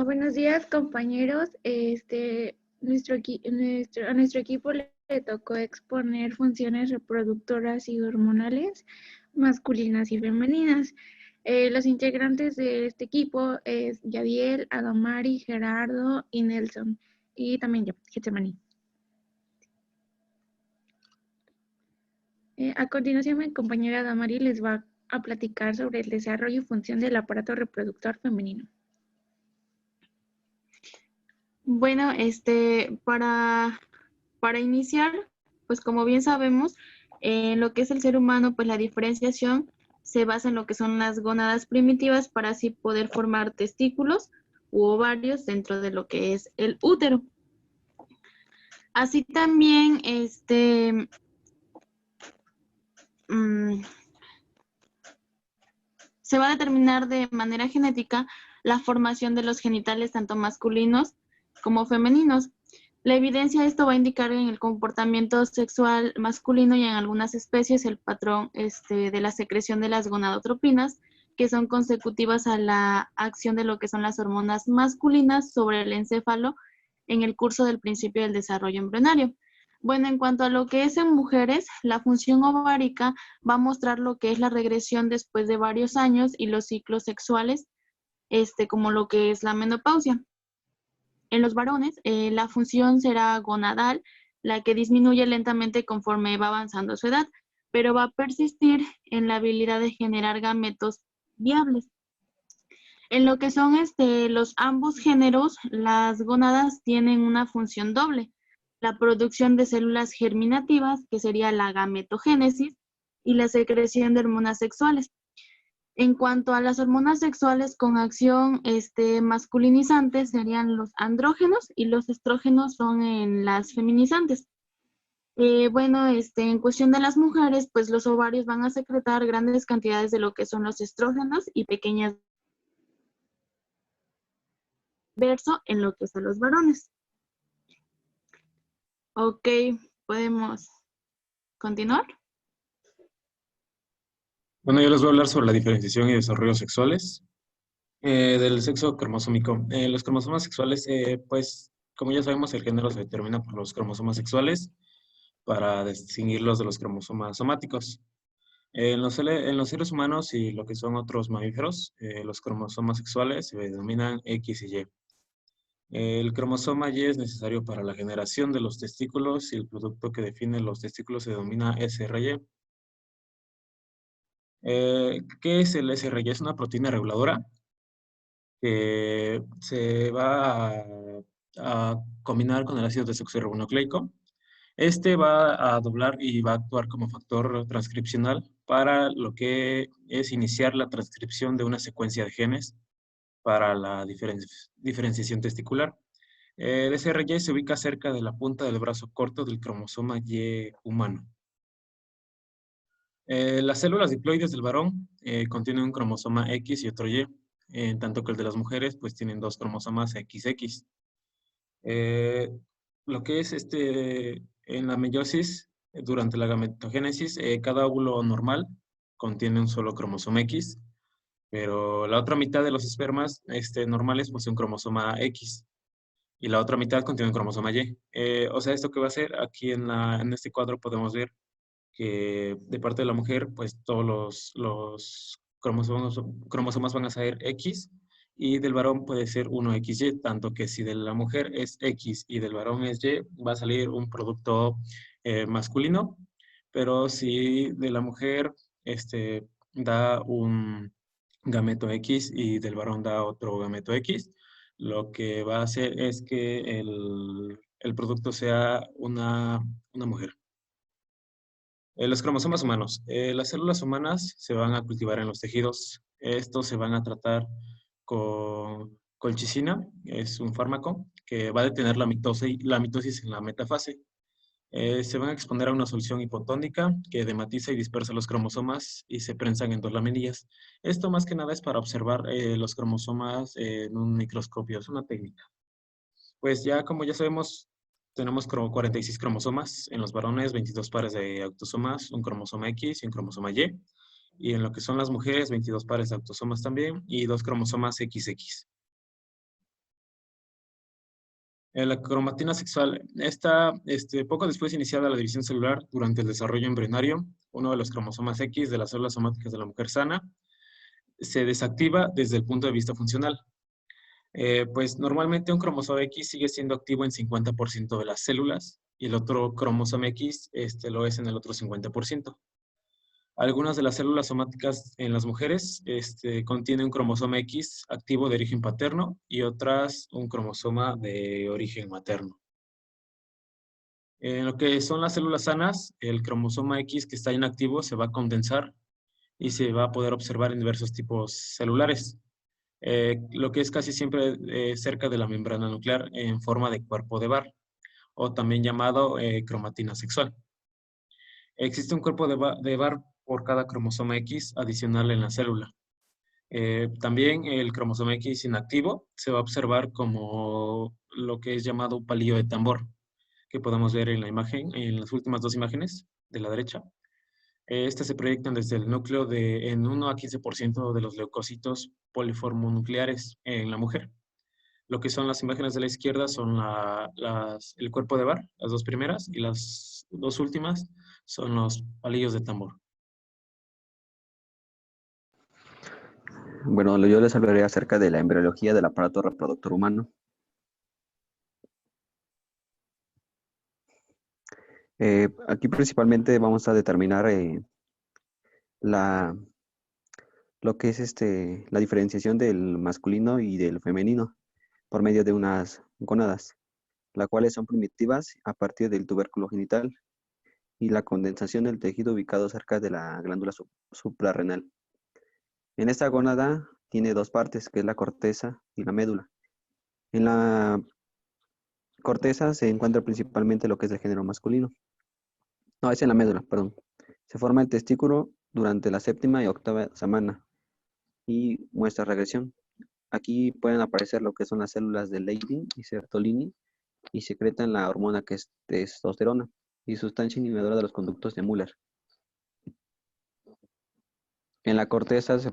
Buenos días, compañeros. A nuestro equipo le tocó exponer funciones reproductoras y hormonales masculinas y femeninas. Los integrantes de este equipo es Yadiel, Adamari, Gerardo y Nelson. Y también yo, Getsemani. A continuación, mi compañera Adamari les va a platicar sobre el desarrollo y función del aparato reproductor femenino. Bueno, para iniciar, pues como bien sabemos, en lo que es el ser humano, pues la diferenciación se basa en lo que son las gónadas primitivas para así poder formar testículos u ovarios dentro de lo que es el útero. Así también, se va a determinar de manera genética la formación de los genitales tanto masculinos como femeninos. La evidencia de esto va a indicar en el comportamiento sexual masculino y en algunas especies el patrón de la secreción de las gonadotropinas, que son consecutivas a la acción de lo que son las hormonas masculinas sobre el encéfalo en el curso del principio del desarrollo embrionario. Bueno, en cuanto a lo que es en mujeres, la función ovárica va a mostrar lo que es la regresión después de varios años y los ciclos sexuales, como lo que es la menopausia. En los varones, la función será gonadal, la que disminuye lentamente conforme va avanzando su edad, pero va a persistir en la habilidad de generar gametos viables. En lo que son los ambos géneros, las gónadas tienen una función doble: la producción de células germinativas, que sería la gametogénesis, y la secreción de hormonas sexuales. En cuanto a las hormonas sexuales con acción masculinizante, serían los andrógenos, y los estrógenos son en las feminizantes. Bueno, en cuestión de las mujeres, pues los ovarios van a secretar grandes cantidades de lo que son los estrógenos y pequeñas verso en lo que es a los varones. Ok, podemos continuar. Bueno, yo les voy a hablar sobre la diferenciación y desarrollo sexuales del sexo cromosómico. Los cromosomas sexuales, pues, como ya sabemos, el género se determina por los cromosomas sexuales para distinguirlos de los cromosomas somáticos. En los seres humanos y lo que son otros mamíferos, los cromosomas sexuales se denominan X y Y. El cromosoma Y es necesario para la generación de los testículos y el producto que define los testículos se denomina SRY. ¿Qué es el SRY? Es una proteína reguladora que se va a combinar con el ácido desoxirribonucleico. Este va a doblar y va a actuar como factor transcripcional para lo que es iniciar la transcripción de una secuencia de genes para la diferenciación testicular. El SRY se ubica cerca de la punta del brazo corto del cromosoma Y humano. Las células diploides del varón contienen un cromosoma X y otro Y, en tanto que el de las mujeres pues tienen dos cromosomas XX. Lo que es en la meiosis, durante la gametogénesis, cada óvulo normal contiene un solo cromosoma X, pero la otra mitad de los espermas normales posee un cromosoma X y la otra mitad contiene un cromosoma Y. O sea, ¿esto qué va a hacer? Aquí en este cuadro podemos ver que de parte de la mujer, pues todos los cromosomas van a ser X y del varón puede ser 1XY, tanto que si de la mujer es X y del varón es Y, va a salir un producto masculino, pero si de la mujer da un gameto X y del varón da otro gameto X, lo que va a hacer es que el producto sea una mujer. Los cromosomas humanos. Las células humanas se van a cultivar en los tejidos. Estos se van a tratar con colchicina, es un fármaco que va a detener la mitosis en la metafase. Se van a exponer a una solución hipotónica que dematiza y dispersa los cromosomas y se prensan en dos laminillas. Esto más que nada es para observar los cromosomas en un microscopio, es una técnica. Pues ya como ya sabemos, tenemos 46 cromosomas. En los varones, 22 pares de autosomas, un cromosoma X y un cromosoma Y. Y en lo que son las mujeres, 22 pares de autosomas también y dos cromosomas XX. La cromatina sexual. Esta, poco después de iniciada la división celular, durante el desarrollo embrionario, uno de los cromosomas X de las células somáticas de la mujer sana se desactiva desde el punto de vista funcional. Pues normalmente un cromosoma X sigue siendo activo en 50% de las células y el otro cromosoma X lo es en el otro 50%. Algunas de las células somáticas en las mujeres contienen un cromosoma X activo de origen paterno y otras un cromosoma de origen materno. En lo que son las células sanas, el cromosoma X que está inactivo se va a condensar y se va a poder observar en diversos tipos celulares. Lo que es casi siempre cerca de la membrana nuclear en forma de cuerpo de Barr, o también llamado cromatina sexual. Existe un cuerpo de Barr por cada cromosoma X adicional en la célula. También el cromosoma X inactivo se va a observar como lo que es llamado un palillo de tambor, que podemos ver en la imagen, en las últimas dos imágenes de la derecha. Estas se proyectan desde el núcleo en 1 a 15% de los leucocitos poliformonucleares en la mujer. Lo que son las imágenes de la izquierda son el cuerpo de Barr, las dos primeras, y las dos últimas son los palillos de tambor. Bueno, yo les hablaré acerca de la embriología del aparato reproductor humano. Aquí principalmente vamos a determinar lo que es la diferenciación del masculino y del femenino por medio de unas gónadas, las cuales son primitivas a partir del tubérculo genital y la condensación del tejido ubicado cerca de la glándula suprarrenal. En esta gónada tiene dos partes, que es la corteza y la médula. En la corteza se encuentra principalmente lo que es el género masculino. No, es en la médula, perdón. Se forma el testículo durante la séptima y octava semana y muestra regresión. Aquí pueden aparecer lo que son las células de Leydig y Sertolini y secretan la hormona que es testosterona y sustancia inhibidora de los conductos de Müller. En la corteza es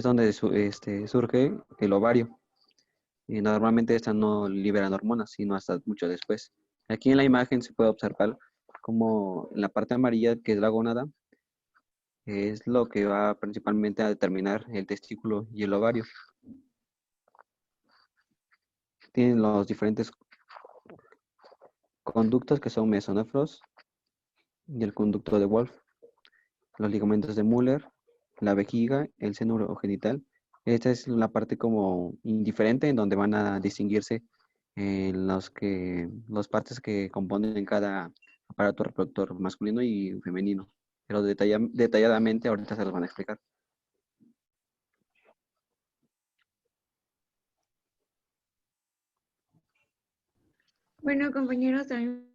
donde surge el ovario. Y normalmente esta no liberan hormonas, sino hasta mucho después. Aquí en la imagen se puede observar como en la parte amarilla, que es la gónada, es lo que va principalmente a determinar el testículo y el ovario. Tienen los diferentes conductos que son mesonéfros y el conducto de Wolff, los ligamentos de Müller, la vejiga, el seno urogenital. Esta es la parte como indiferente en donde van a distinguirse las partes que componen cada aparato reproductor masculino y femenino. Pero detalladamente ahorita se los van a explicar. Bueno, compañeros, también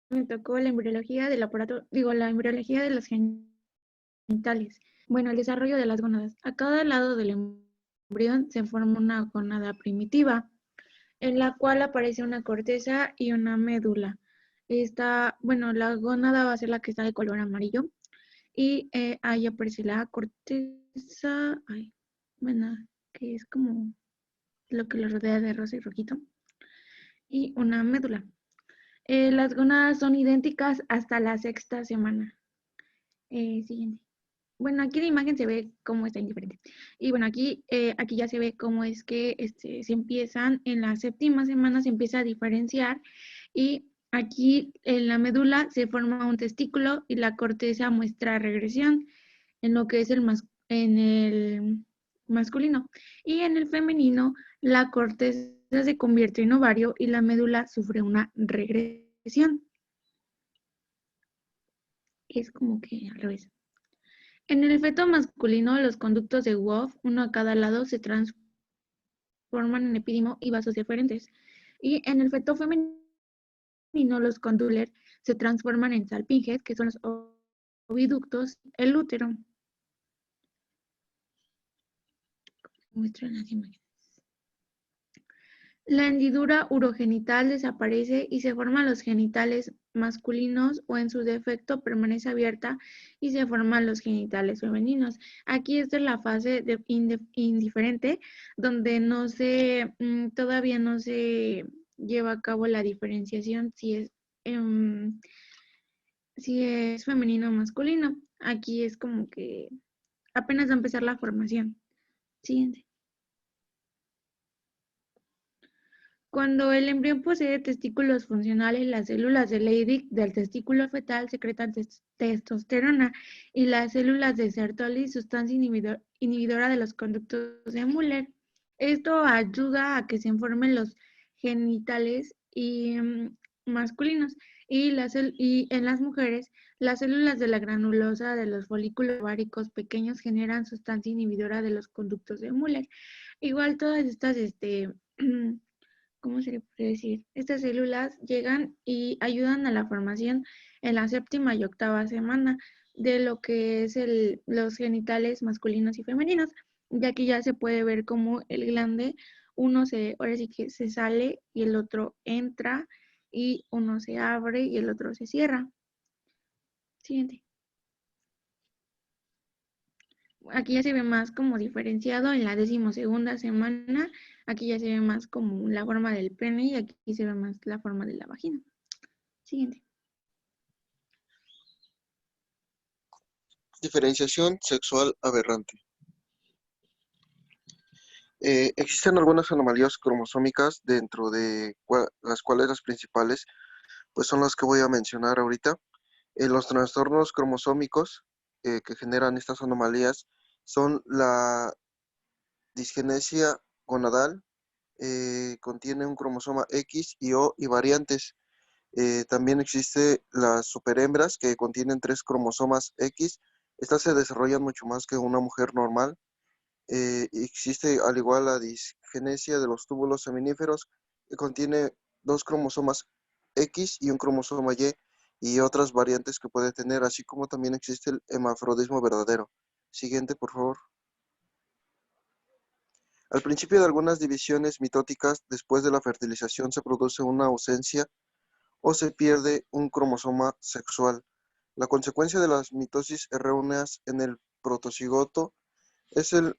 me tocó la embriología del aparato, la embriología de los genitales. Bueno, el desarrollo de las gónadas. A cada lado del embrión se forma una gónada primitiva, en la cual aparece una corteza y una médula. La gónada va a ser la que está de color amarillo y ahí aparece la corteza, que es como lo que lo rodea de rosa y rojito, y una médula. Las gónadas son idénticas hasta la sexta semana. Siguiente. Bueno, aquí la imagen se ve cómo está indiferente. Y bueno, aquí ya se ve cómo es que se empiezan, en la séptima semana se empieza a diferenciar y aquí en la médula se forma un testículo y la corteza muestra regresión en lo que es en el masculino. Y en el femenino, la corteza se convierte en ovario y la médula sufre una regresión. Es como que al revés. En el feto masculino, los conductos de Wolff, uno a cada lado, se transforman en epidimo y vasos deferentes. Y en el feto femenino, los conduler se transforman en salpinges, que son los oviductos, el útero. Muestran las imágenes. La hendidura urogenital desaparece y se forman los genitales masculinos o en su defecto permanece abierta y se forman los genitales femeninos. Aquí esta es la fase indiferente donde todavía no se lleva a cabo la diferenciación si es femenino o masculino. Aquí es como que apenas va a empezar la formación. Siguiente. Cuando el embrión posee testículos funcionales, las células de Leydig del testículo fetal secretan testosterona y las células de Sertoli, sustancia inhibidora de los conductos de Müller. Esto ayuda a que se formen los genitales masculinos y en las mujeres las células de la granulosa de los folículos ováricos pequeños generan sustancia inhibidora de los conductos de Müller. Igual todas estas ¿cómo se le puede decir? Estas células llegan y ayudan a la formación en la séptima y octava semana de lo que es los genitales masculinos y femeninos, ya que ya se puede ver como el glande, ahora sí que se sale y el otro entra, y uno se abre y el otro se cierra. Siguiente. Aquí ya se ve más como diferenciado en la 12ª semana. Aquí ya se ve más como la forma del pene y aquí se ve más la forma de la vagina. Siguiente. Diferenciación sexual aberrante. Existen algunas anomalías cromosómicas dentro de las cuales las principales pues son las que voy a mencionar ahorita. Los trastornos cromosómicos que generan estas anomalías son la disgenesia gonadal, contiene un cromosoma X y O y variantes. También existe las superhembras que contienen 3 cromosomas X. Estas se desarrollan mucho más que una mujer normal. Existe al igual la disgenesia de los túbulos seminíferos que contiene 2 cromosomas X y un cromosoma y otras variantes que puede tener, así como también existe el hermafrodismo verdadero. Siguiente, por favor. Al principio de algunas divisiones mitóticas, después de la fertilización se produce una ausencia o se pierde un cromosoma sexual. La consecuencia de las mitosis erróneas en el protocigoto es el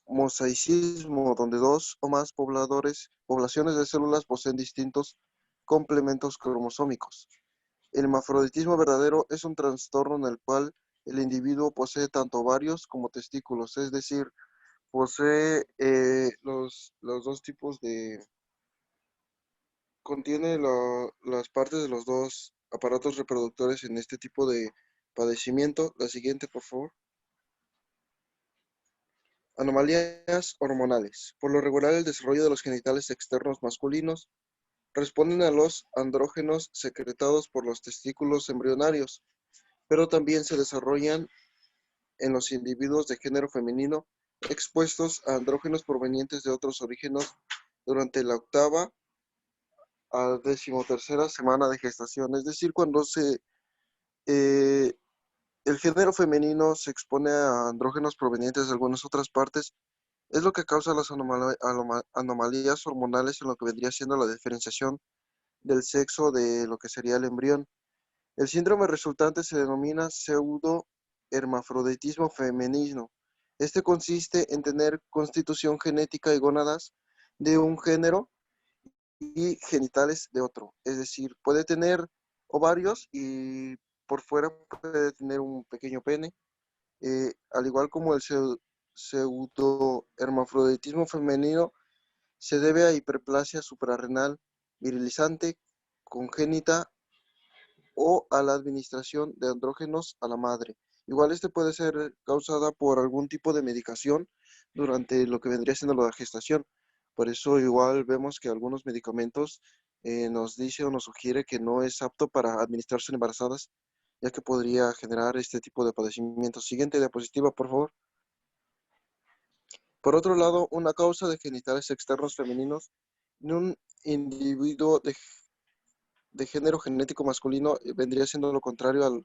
mosaicismo, donde 2 o más poblaciones de células poseen distintos complementos cromosómicos. El hermafroditismo verdadero es un trastorno en el cual el individuo posee tanto ovarios como testículos, es decir, posee los 2 tipos de... contiene las partes de los 2 aparatos reproductores en este tipo de padecimiento. La siguiente, por favor. Anomalías hormonales. Por lo regular, el desarrollo de los genitales externos masculinos responden a los andrógenos secretados por los testículos embrionarios, pero también se desarrollan en los individuos de género femenino expuestos a andrógenos provenientes de otros orígenes durante la 8ª a 13ª semana de gestación. Es decir, cuando el género femenino se expone a andrógenos provenientes de algunas otras partes, es lo que causa las anomalías hormonales en lo que vendría siendo la diferenciación del sexo de lo que sería el embrión. El síndrome resultante se denomina pseudohermafroditismo femenino. Este consiste en tener constitución genética y gónadas de un género y genitales de otro. Es decir, puede tener ovarios y por fuera puede tener un pequeño pene. Al igual como el pseudohermafroditismo femenino, se debe a hiperplasia suprarrenal virilizante congénita o a la administración de andrógenos a la madre. Igual este puede ser causada por algún tipo de medicación durante lo que vendría siendo la gestación. Por eso igual vemos que algunos medicamentos nos dice o nos sugiere que no es apto para administrarse en embarazadas, ya que podría generar este tipo de padecimientos. Siguiente diapositiva, por favor. Por otro lado, una causa de genitales externos femeninos en un individuo de género genético masculino vendría siendo lo contrario a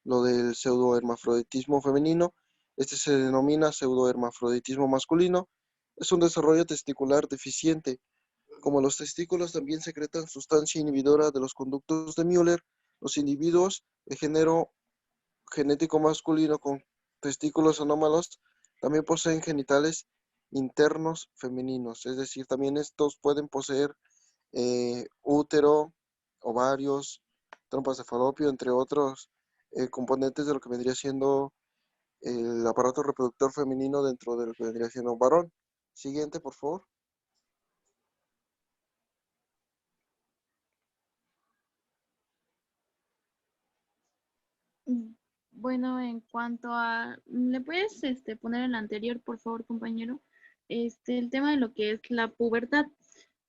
lo del pseudohermafroditismo femenino. Este se denomina pseudohermafroditismo masculino. Es un desarrollo testicular deficiente. Como los testículos también secretan sustancia inhibidora de los conductos de Müller, los individuos de género genético masculino con testículos anómalos también poseen genitales internos femeninos, es decir, también estos pueden poseer útero, ovarios, trompas de falopio, entre otros componentes de lo que vendría siendo el aparato reproductor femenino dentro de lo que vendría siendo un varón. Siguiente, por favor. Bueno, en cuanto a, ¿le puedes poner el anterior, por favor, compañero? El tema de lo que es la pubertad.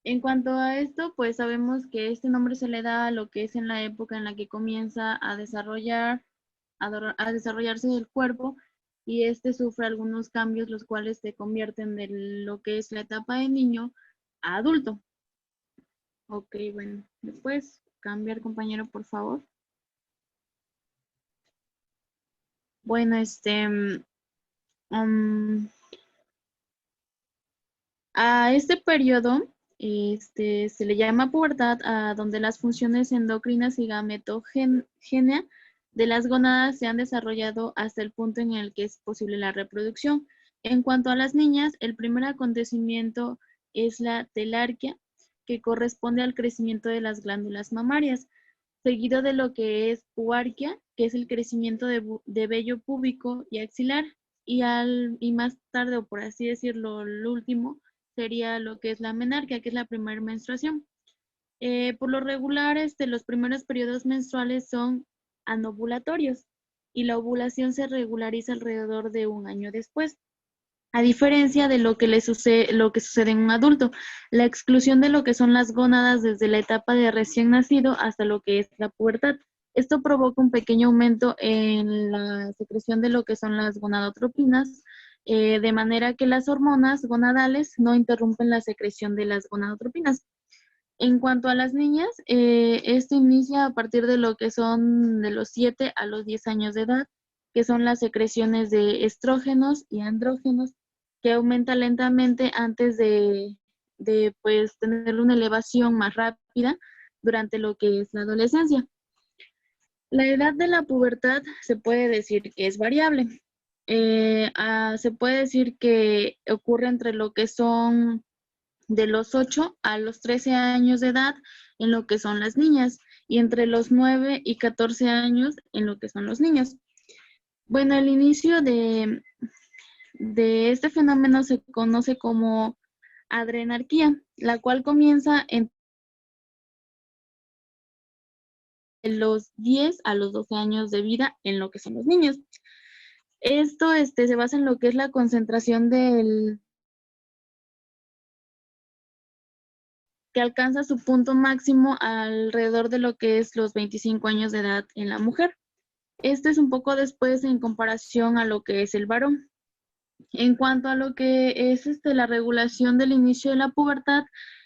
En cuanto a esto, pues sabemos que este nombre se le da a lo que es en la época en la que comienza a desarrollarse el cuerpo y este sufre algunos cambios, los cuales se convierten de lo que es la etapa de niño a adulto. Ok, bueno, ¿me puedes cambiar, compañero, por favor? Bueno, a este periodo se le llama pubertad, a donde las funciones endocrinas y gametogénea de las gónadas se han desarrollado hasta el punto en el que es posible la reproducción. En cuanto a las niñas, el primer acontecimiento es la telarquía, que corresponde al crecimiento de las glándulas mamarias, seguido de lo que es puarquia, que es el crecimiento de vello púbico y axilar, y más tarde, o por así decirlo, lo último, sería lo que es la menarquia, que es la primera menstruación. Por lo regular, los primeros periodos menstruales son anovulatorios y la ovulación se regulariza alrededor de un año después. A diferencia de lo que sucede en un adulto, la exclusión de lo que son las gónadas desde la etapa de recién nacido hasta lo que es la pubertad. Esto provoca un pequeño aumento en la secreción de lo que son las gonadotropinas, de manera que las hormonas gonadales no interrumpen la secreción de las gonadotropinas. En cuanto a las niñas, esto inicia a partir de lo que son de los 7 a los 10 años de edad, que son las secreciones de estrógenos y andrógenos, que aumenta lentamente antes de pues tener una elevación más rápida durante lo que es la adolescencia. La edad de la pubertad se puede decir que es variable. Se puede decir que ocurre entre lo que son de los 8 a los 13 años de edad en lo que son las niñas y entre los 9 y 14 años en lo que son los niños. Bueno, el inicio de este fenómeno se conoce como adrenarquía, la cual comienza entre los 10 a los 12 años de vida en lo que son los niños. Esto se basa en lo que es la concentración que alcanza su punto máximo alrededor de lo que es los 25 años de edad en la mujer. Este es un poco después en comparación a lo que es el varón. En cuanto a lo que es la regulación del inicio de la pubertad,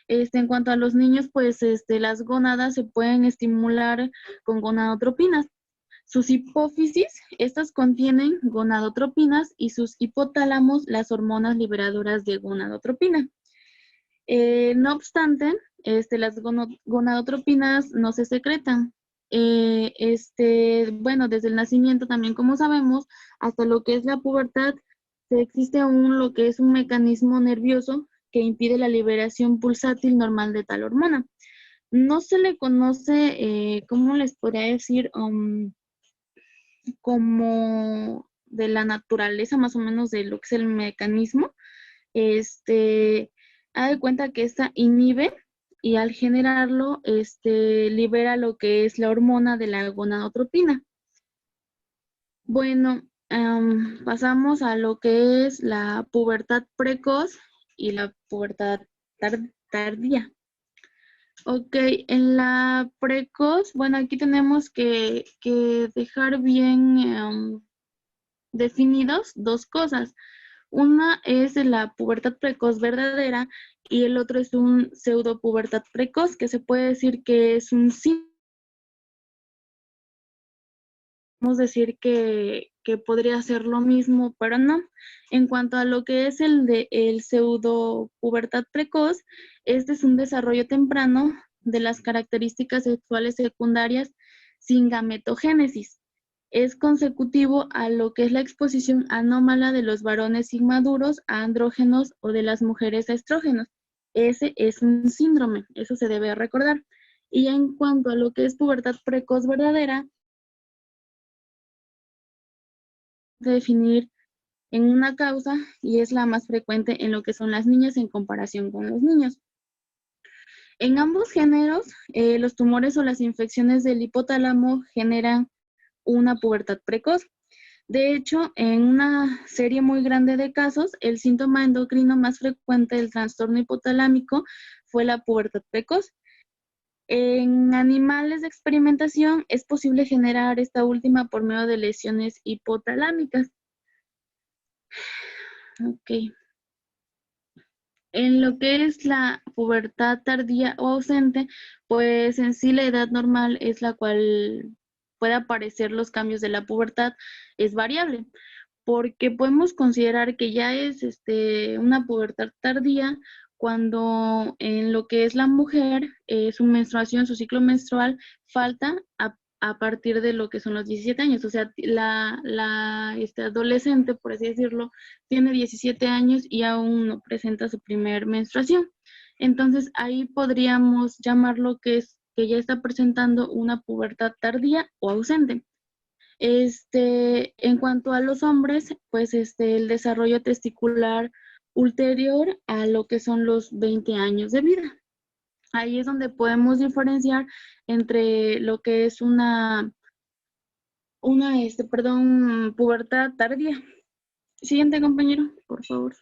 en cuanto a los niños, pues las gónadas se pueden estimular con gonadotropinas. Sus hipófisis, estas contienen gonadotropinas y sus hipotálamos las hormonas liberadoras de gonadotropina. No obstante, las gonadotropinas no se secretan. Bueno, desde el nacimiento también, como sabemos, hasta lo que es la pubertad, existe aún lo que es un mecanismo nervioso que impide la liberación pulsátil normal de tal hormona. No se le conoce, ¿cómo les podría decir? Como de la naturaleza más o menos de lo que es el mecanismo. Haz de cuenta que esta inhibe y al generarlo, libera lo que es la hormona de la gonadotropina. Bueno, pasamos a lo que es la pubertad precoz y la pubertad tardía. Ok, en la precoz, bueno, aquí tenemos que dejar bien definidos dos cosas. Una es la pubertad precoz verdadera y el otro es un pseudopubertad precoz, que se puede decir que es un sí. Podemos decir que que podría ser lo mismo, pero no. En cuanto a lo que es el pseudo pubertad precoz, este es un desarrollo temprano de las características sexuales secundarias sin gametogénesis. Es consecutivo a lo que es la exposición anómala de los varones inmaduros a andrógenos o de las mujeres a estrógenos. Ese es un síndrome, eso se debe recordar. Y en cuanto a lo que es pubertad precoz verdadera, definir en una causa y es la más frecuente en lo que son las niñas en comparación con los niños. En ambos géneros, los tumores o las infecciones del hipotálamo generan una pubertad precoz. De hecho, en una serie muy grande de casos, el síntoma endocrino más frecuente del trastorno hipotalámico fue la pubertad precoz. En animales de experimentación es posible generar esta última por medio de lesiones hipotalámicas. Ok. En lo que es la pubertad tardía o ausente, pues en sí la edad normal es la cual puede aparecer los cambios de la pubertad, es variable, porque podemos considerar que ya es una pubertad tardía cuando en lo que es la mujer, su menstruación, su ciclo menstrual, falta a partir de lo que son los 17 años. O sea, la adolescente, por así decirlo, tiene 17 años y aún no presenta su primer menstruación. Entonces, ahí podríamos llamarlo que ya está presentando una pubertad tardía o ausente. En cuanto a los hombres, pues el desarrollo testicular ulterior a lo que son los 20 años de vida. Ahí es donde podemos diferenciar entre lo que es una pubertad tardía. Siguiente, compañero, por favor.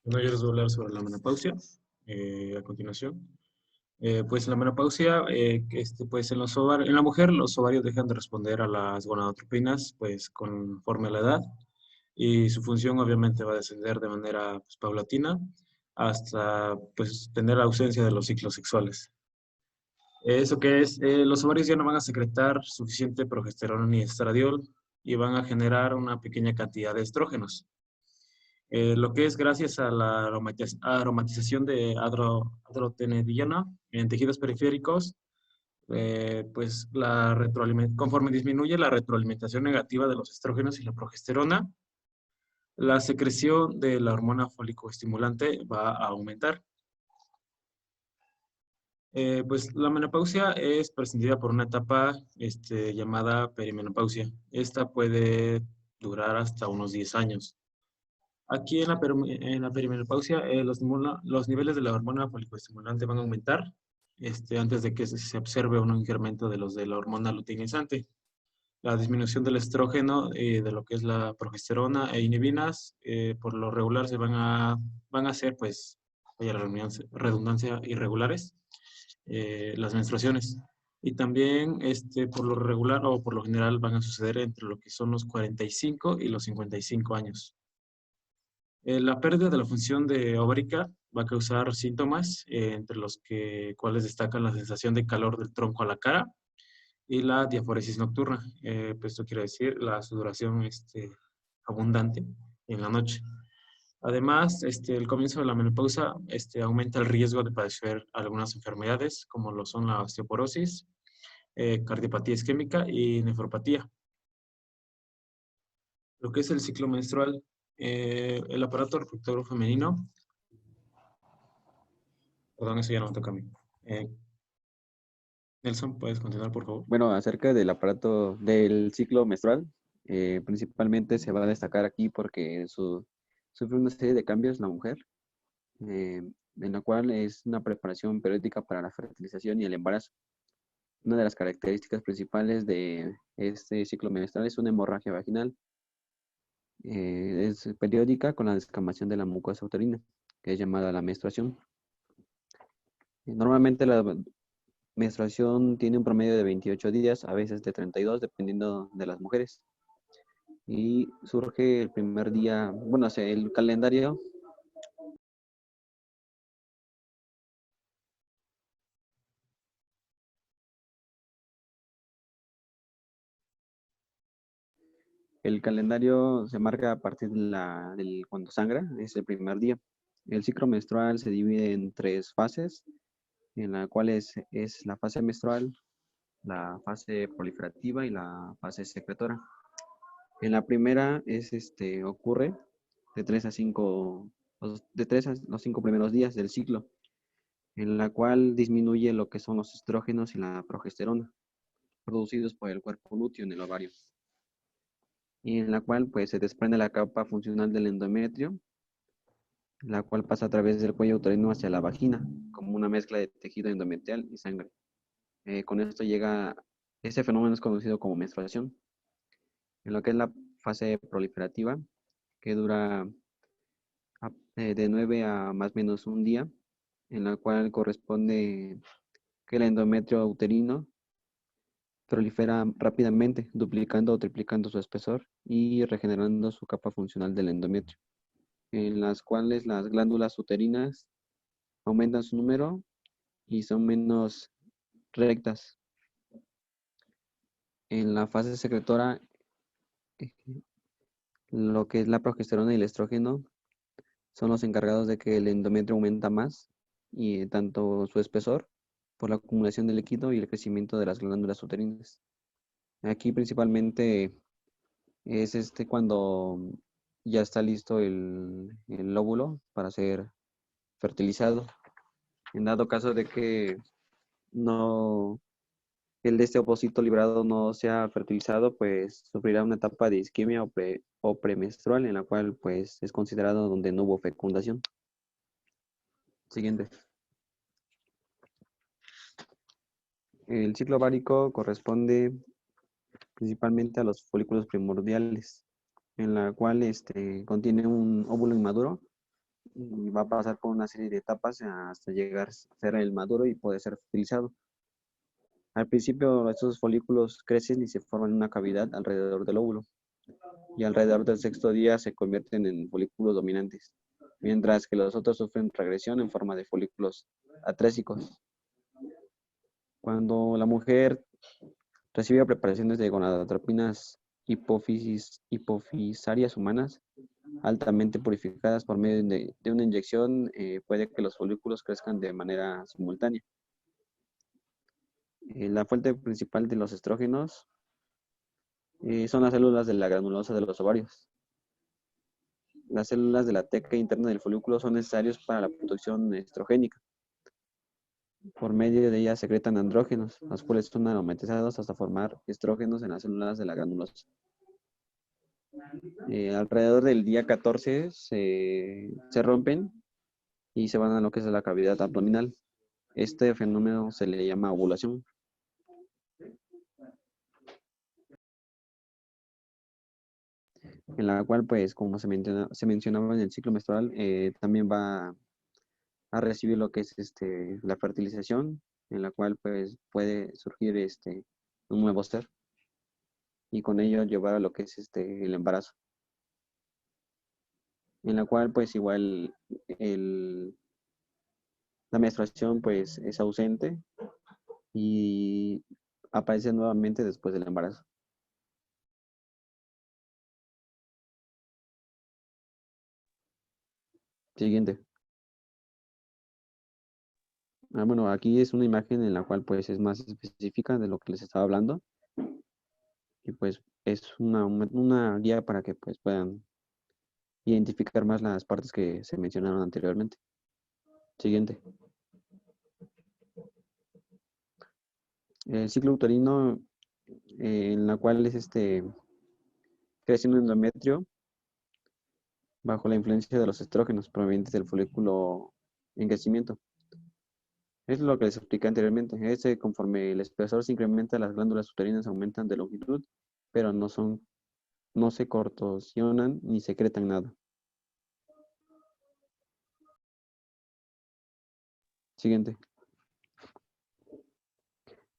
Bueno, yo les voy a hablar sobre la menopausia a continuación. Pues la menopausia, pues en en la mujer los ovarios dejan de responder a las gonadotropinas, pues conforme a la edad, y su función obviamente va a descender de manera pues, paulatina hasta pues tener ausencia de los ciclos sexuales. Eso que es, los ovarios ya no van a secretar suficiente progesterona ni estradiol y van a generar una pequeña cantidad de estrógenos. Lo que es gracias a la aromatización de adrotenediana en tejidos periféricos, pues conforme disminuye la retroalimentación negativa de los estrógenos y la progesterona, la secreción de la hormona fólico-estimulante va a aumentar. Pues la menopausia es precedida por una etapa llamada perimenopausia. Esta puede durar hasta unos 10 años. Aquí en la perimenopausia, los niveles de la hormona folicoestimulante van a aumentar antes de que se observe un incremento de los de la hormona luteinizante. La disminución del estrógeno, de lo que es la progesterona e inhibinas, por lo regular van a ser, pues, vaya la redundancia, irregulares las menstruaciones. Y también, por lo regular o por lo general, van a suceder entre lo que son los 45 y los 55 años. La pérdida de la función de ovárica va a causar síntomas, entre los cuales destacan la sensación de calor del tronco a la cara y la diaforesis nocturna. Pues esto quiere decir la sudoración abundante en la noche. Además, el comienzo de la menopausa aumenta el riesgo de padecer algunas enfermedades, como lo son la osteoporosis, cardiopatía isquémica y nefropatía. Lo que es el ciclo menstrual, el aparato reproductor femenino, perdón, eso ya no me toca a mí. Nelson, ¿puedes continuar, por favor? Bueno, acerca del aparato del ciclo menstrual, principalmente se va a destacar aquí porque sufre una serie de cambios la mujer, en la cual es una preparación periódica para la fertilización y el embarazo. Una de las características principales de este ciclo menstrual es una hemorragia vaginal. Es periódica con la descamación de la mucosa uterina, que es llamada la menstruación. Normalmente la menstruación tiene un promedio de 28 días, a veces de 32, dependiendo de las mujeres. Y surge el primer día, bueno, o sea, el calendario. El calendario se marca a partir del cuando sangra, es el primer día. El ciclo menstrual se divide en 3 fases, en la cual es la fase menstrual, la fase proliferativa y la fase secretora. En la primera ocurre de 3 a 5, de 3 a los 5 primeros días del ciclo, en la cual disminuye lo que son los estrógenos y la progesterona, producidos por el cuerpo lúteo en el ovario, y en la cual pues se desprende la capa funcional del endometrio, la cual pasa a través del cuello uterino hacia la vagina, como una mezcla de tejido endometrial y sangre. Con esto ese fenómeno es conocido como menstruación. En lo que es la fase proliferativa, que dura de 9 a más o menos un día, en la cual corresponde que el endometrio uterino prolifera rápidamente, duplicando o triplicando su espesor y regenerando su capa funcional del endometrio, en las cuales las glándulas uterinas aumentan su número y son menos rectas. En la fase secretora, eh, lo que es la progesterona y el estrógeno son los encargados de que el endometrio aumenta más, y tanto su espesor por la acumulación de líquido y el crecimiento de las glándulas uterinas. Aquí principalmente es cuando ya está listo el óvulo para ser fertilizado. En dado caso de que no el de este ovocito librado no sea fertilizado, pues sufrirá una etapa de isquemia o premenstrual, en la cual pues es considerado donde no hubo fecundación. Siguiente. El ciclo ovárico corresponde principalmente a los folículos primordiales, en la cual contiene un óvulo inmaduro y va a pasar por una serie de etapas hasta llegar a ser el maduro y poder ser fertilizado. Al principio, estos folículos crecen y se forman una cavidad alrededor del óvulo, y alrededor del 6º día se convierten en folículos dominantes, mientras que los otros sufren regresión en forma de folículos atrésicos. Cuando la mujer recibe preparaciones de gonadotropinas hipofisarias humanas altamente purificadas por medio de una inyección, puede que los folículos crezcan de manera simultánea. La fuente principal de los estrógenos son las células de la granulosa de los ovarios. Las células de la teca interna del folículo son necesarias para la producción estrogénica. Por medio de ellas secretan andrógenos, los cuales son aromatizados hasta formar estrógenos en las células de la granulosa. Alrededor del día 14 se rompen y se van a lo que es la cavidad abdominal. Este fenómeno se le llama ovulación. En la cual, pues, como se mencionaba en el ciclo menstrual, también va a recibir lo que es la fertilización, en la cual, pues, puede surgir un nuevo ser, y con ello llevar a lo que es el embarazo. En la cual, pues, igual la menstruación, pues, es ausente y aparece nuevamente después del embarazo. Siguiente. Bueno, aquí es una imagen en la cual pues es más específica de lo que les estaba hablando, y pues es una guía para que pues puedan identificar más las partes que se mencionaron anteriormente. Siguiente. El ciclo uterino, en la cual es crece un endometrio bajo la influencia de los estrógenos provenientes del folículo en crecimiento. Es lo que les expliqué anteriormente. Conforme el espesor se incrementa, las glándulas uterinas aumentan de longitud, pero no se contorsionan ni secretan nada. Siguiente.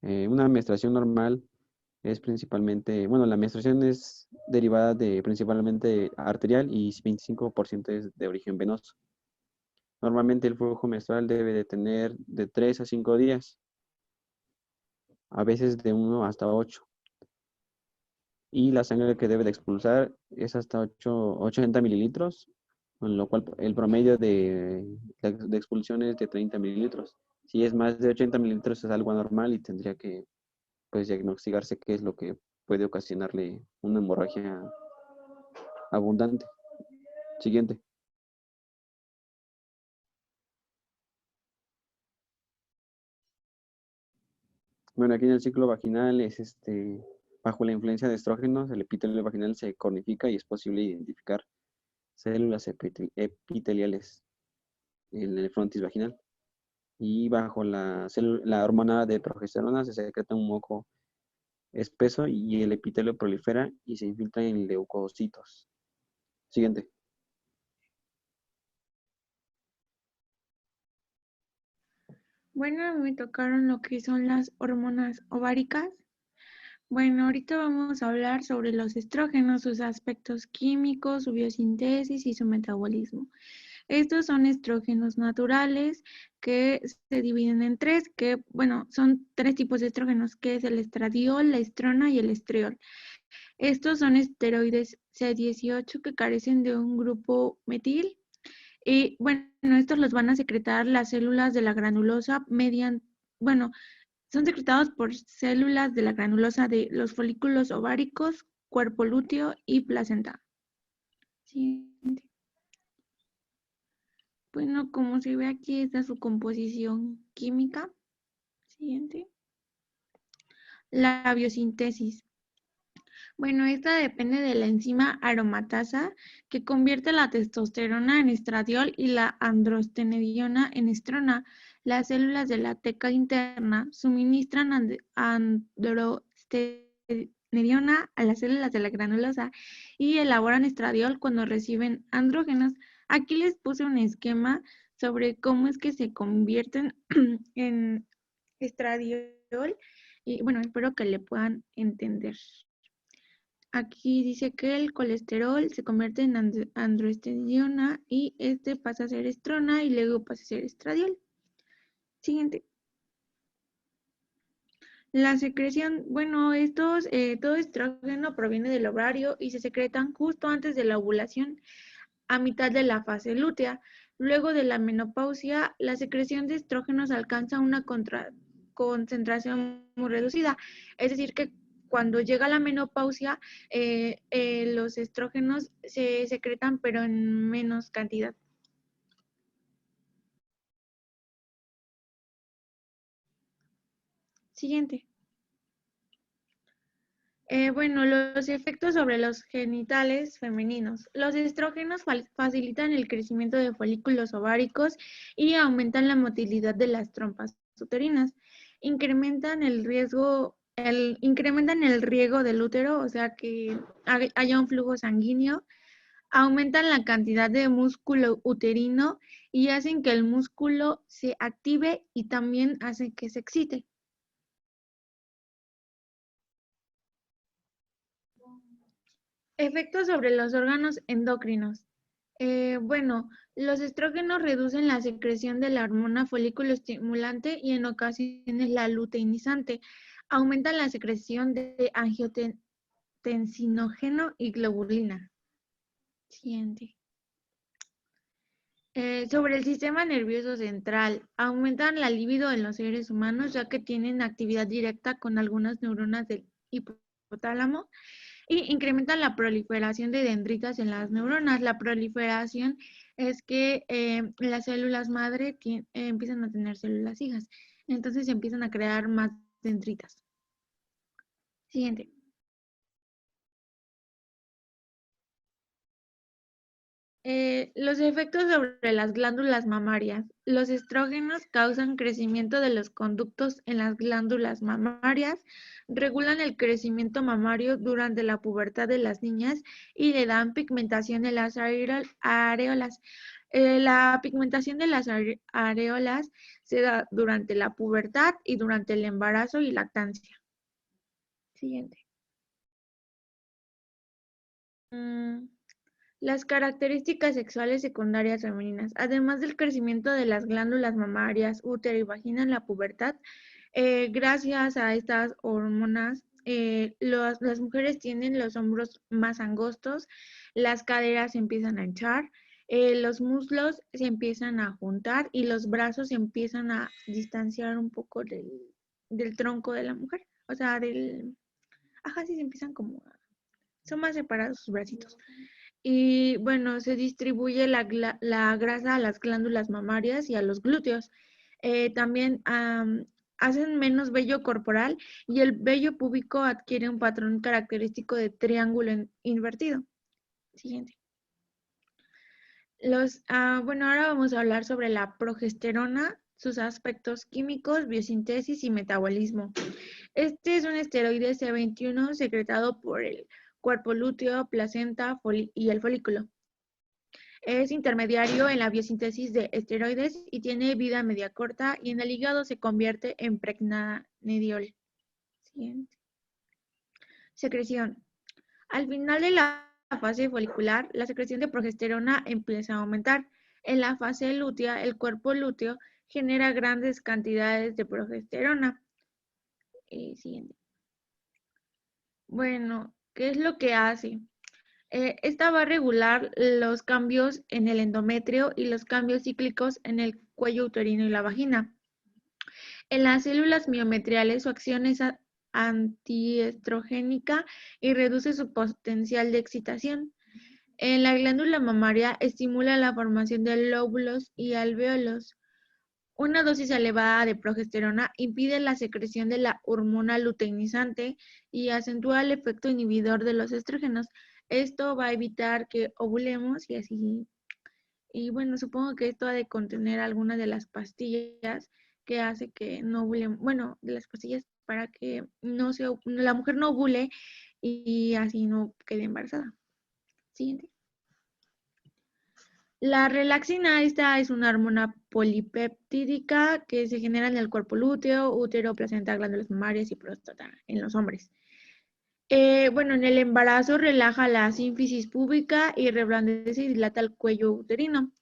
Una menstruación normal es principalmente, bueno, la menstruación es derivada principalmente arterial y 25% es de origen venoso. Normalmente el flujo menstrual debe de tener de 3 a 5 días, a veces de 1 hasta 8. y la sangre que debe de expulsar es hasta 80 mililitros, con lo cual el promedio de expulsión es de 30 mililitros. Si es más de 80 mililitros es algo anormal y tendría que pues diagnosticarse qué es lo que puede ocasionarle una hemorragia abundante. Siguiente. Bueno, aquí en el ciclo vaginal es bajo la influencia de estrógenos, el epitelio vaginal se cornifica y es posible identificar células epiteliales en el frontis vaginal. Y bajo la hormona de progesterona se secreta un moco espeso y el epitelio prolifera y se infiltra en leucocitos. Siguiente. Bueno, a mí me tocaron lo que son las hormonas ováricas. Bueno, ahorita vamos a hablar sobre los estrógenos, sus aspectos químicos, su biosíntesis y su metabolismo. Estos son estrógenos naturales que se dividen en tres, que, bueno, son tres tipos de estrógenos, que es el estradiol, la estrona y el estriol. Estos son esteroides C18 que carecen de un grupo metil. Y bueno, estos los van a secretar las células de la granulosa mediante, bueno, son secretados por células de la granulosa de los folículos ováricos, cuerpo lúteo y placenta. Siguiente. Bueno, como se ve aquí, está su composición química. Siguiente. La biosíntesis. Bueno, esta depende de la enzima aromatasa que convierte la testosterona en estradiol y la androstenediona en estrona. Las células de la teca interna suministran androstenediona a las células de la granulosa y elaboran estradiol cuando reciben andrógenos. Aquí les puse un esquema sobre cómo es que se convierten en estradiol y bueno, espero que le puedan entender. Aquí dice que el colesterol se convierte en androstenediona y este pasa a ser estrona y luego pasa a ser estradiol. Siguiente. La secreción, bueno, todo estrógeno proviene del ovario y se secretan justo antes de la ovulación, a mitad de la fase lútea. Luego de la menopausia, la secreción de estrógenos alcanza una concentración muy reducida. Es decir, que cuando llega la menopausia, los estrógenos se secretan, pero en menos cantidad. Siguiente. Bueno, los efectos sobre los genitales femeninos. Los estrógenos facilitan el crecimiento de folículos ováricos y aumentan la motilidad de las trompas uterinas. Incrementan el riego del útero, o sea que haya un flujo sanguíneo. Aumentan la cantidad de músculo uterino y hacen que el músculo se active y también hacen que se excite. Efectos sobre los órganos endocrinos. Bueno, los estrógenos reducen la secreción de la hormona folículo estimulante y en ocasiones la luteinizante. Aumentan la secreción de angiotensinógeno y globulina. Siguiente. Sobre el sistema nervioso central, aumentan la libido en los seres humanos ya que tienen actividad directa con algunas neuronas del hipotálamo y incrementan la proliferación de dendritas en las neuronas. La proliferación es que las células madre empiezan a tener células hijas, entonces se empiezan a crear más dendritas. Siguiente. Los efectos sobre las glándulas mamarias. Los estrógenos causan crecimiento de los conductos en las glándulas mamarias, regulan el crecimiento mamario durante la pubertad de las niñas y le dan pigmentación en las areolas. La pigmentación de las areolas se da durante la pubertad y durante el embarazo y lactancia. Siguiente. Las características sexuales secundarias femeninas, además del crecimiento de las glándulas mamarias, útero y vagina en la pubertad, gracias a estas hormonas las mujeres tienen los hombros más angostos, las caderas se empiezan a hinchar, los muslos se empiezan a juntar y los brazos se empiezan a distanciar un poco del tronco de la mujer. O sea, ajá, sí se empiezan son más separados sus bracitos. Y bueno, se distribuye la grasa a las glándulas mamarias y a los glúteos. También hacen menos vello corporal y el vello púbico adquiere un patrón característico de triángulo invertido. Siguiente. Bueno, ahora vamos a hablar sobre la progesterona, sus aspectos químicos, biosíntesis y metabolismo. Este es un esteroide C21 secretado por el cuerpo lúteo, placenta y el folículo. Es intermediario en la biosíntesis de esteroides y tiene vida media corta y en el hígado se convierte en pregnanediol. Siguiente. Secreción. Al final de la fase folicular, la secreción de progesterona empieza a aumentar. En la fase lútea, el cuerpo lúteo genera grandes cantidades de progesterona. Siguiente. Bueno, ¿qué es lo que hace? Esta va a regular los cambios en el endometrio y los cambios cíclicos en el cuello uterino y la vagina. En las células miometriales su acción es antiestrogénica y reduce su potencial de excitación. En la glándula mamaria estimula la formación de lóbulos y alvéolos. Una dosis elevada de progesterona impide la secreción de la hormona luteinizante y acentúa el efecto inhibidor de los estrógenos. Esto va a evitar que ovulemos y así. Y bueno, supongo que esto ha de contener alguna de las pastillas que hace que no ovulemos. Bueno, de las pastillas para que la mujer no ovule y así no quede embarazada. Siguiente. La relaxina, esta es una hormona polipeptídica que se genera en el cuerpo lúteo, útero, placenta, glándulas mamarias y próstata en los hombres. Bueno, en el embarazo relaja la sínfisis púbica y reblandece y dilata el cuello uterino.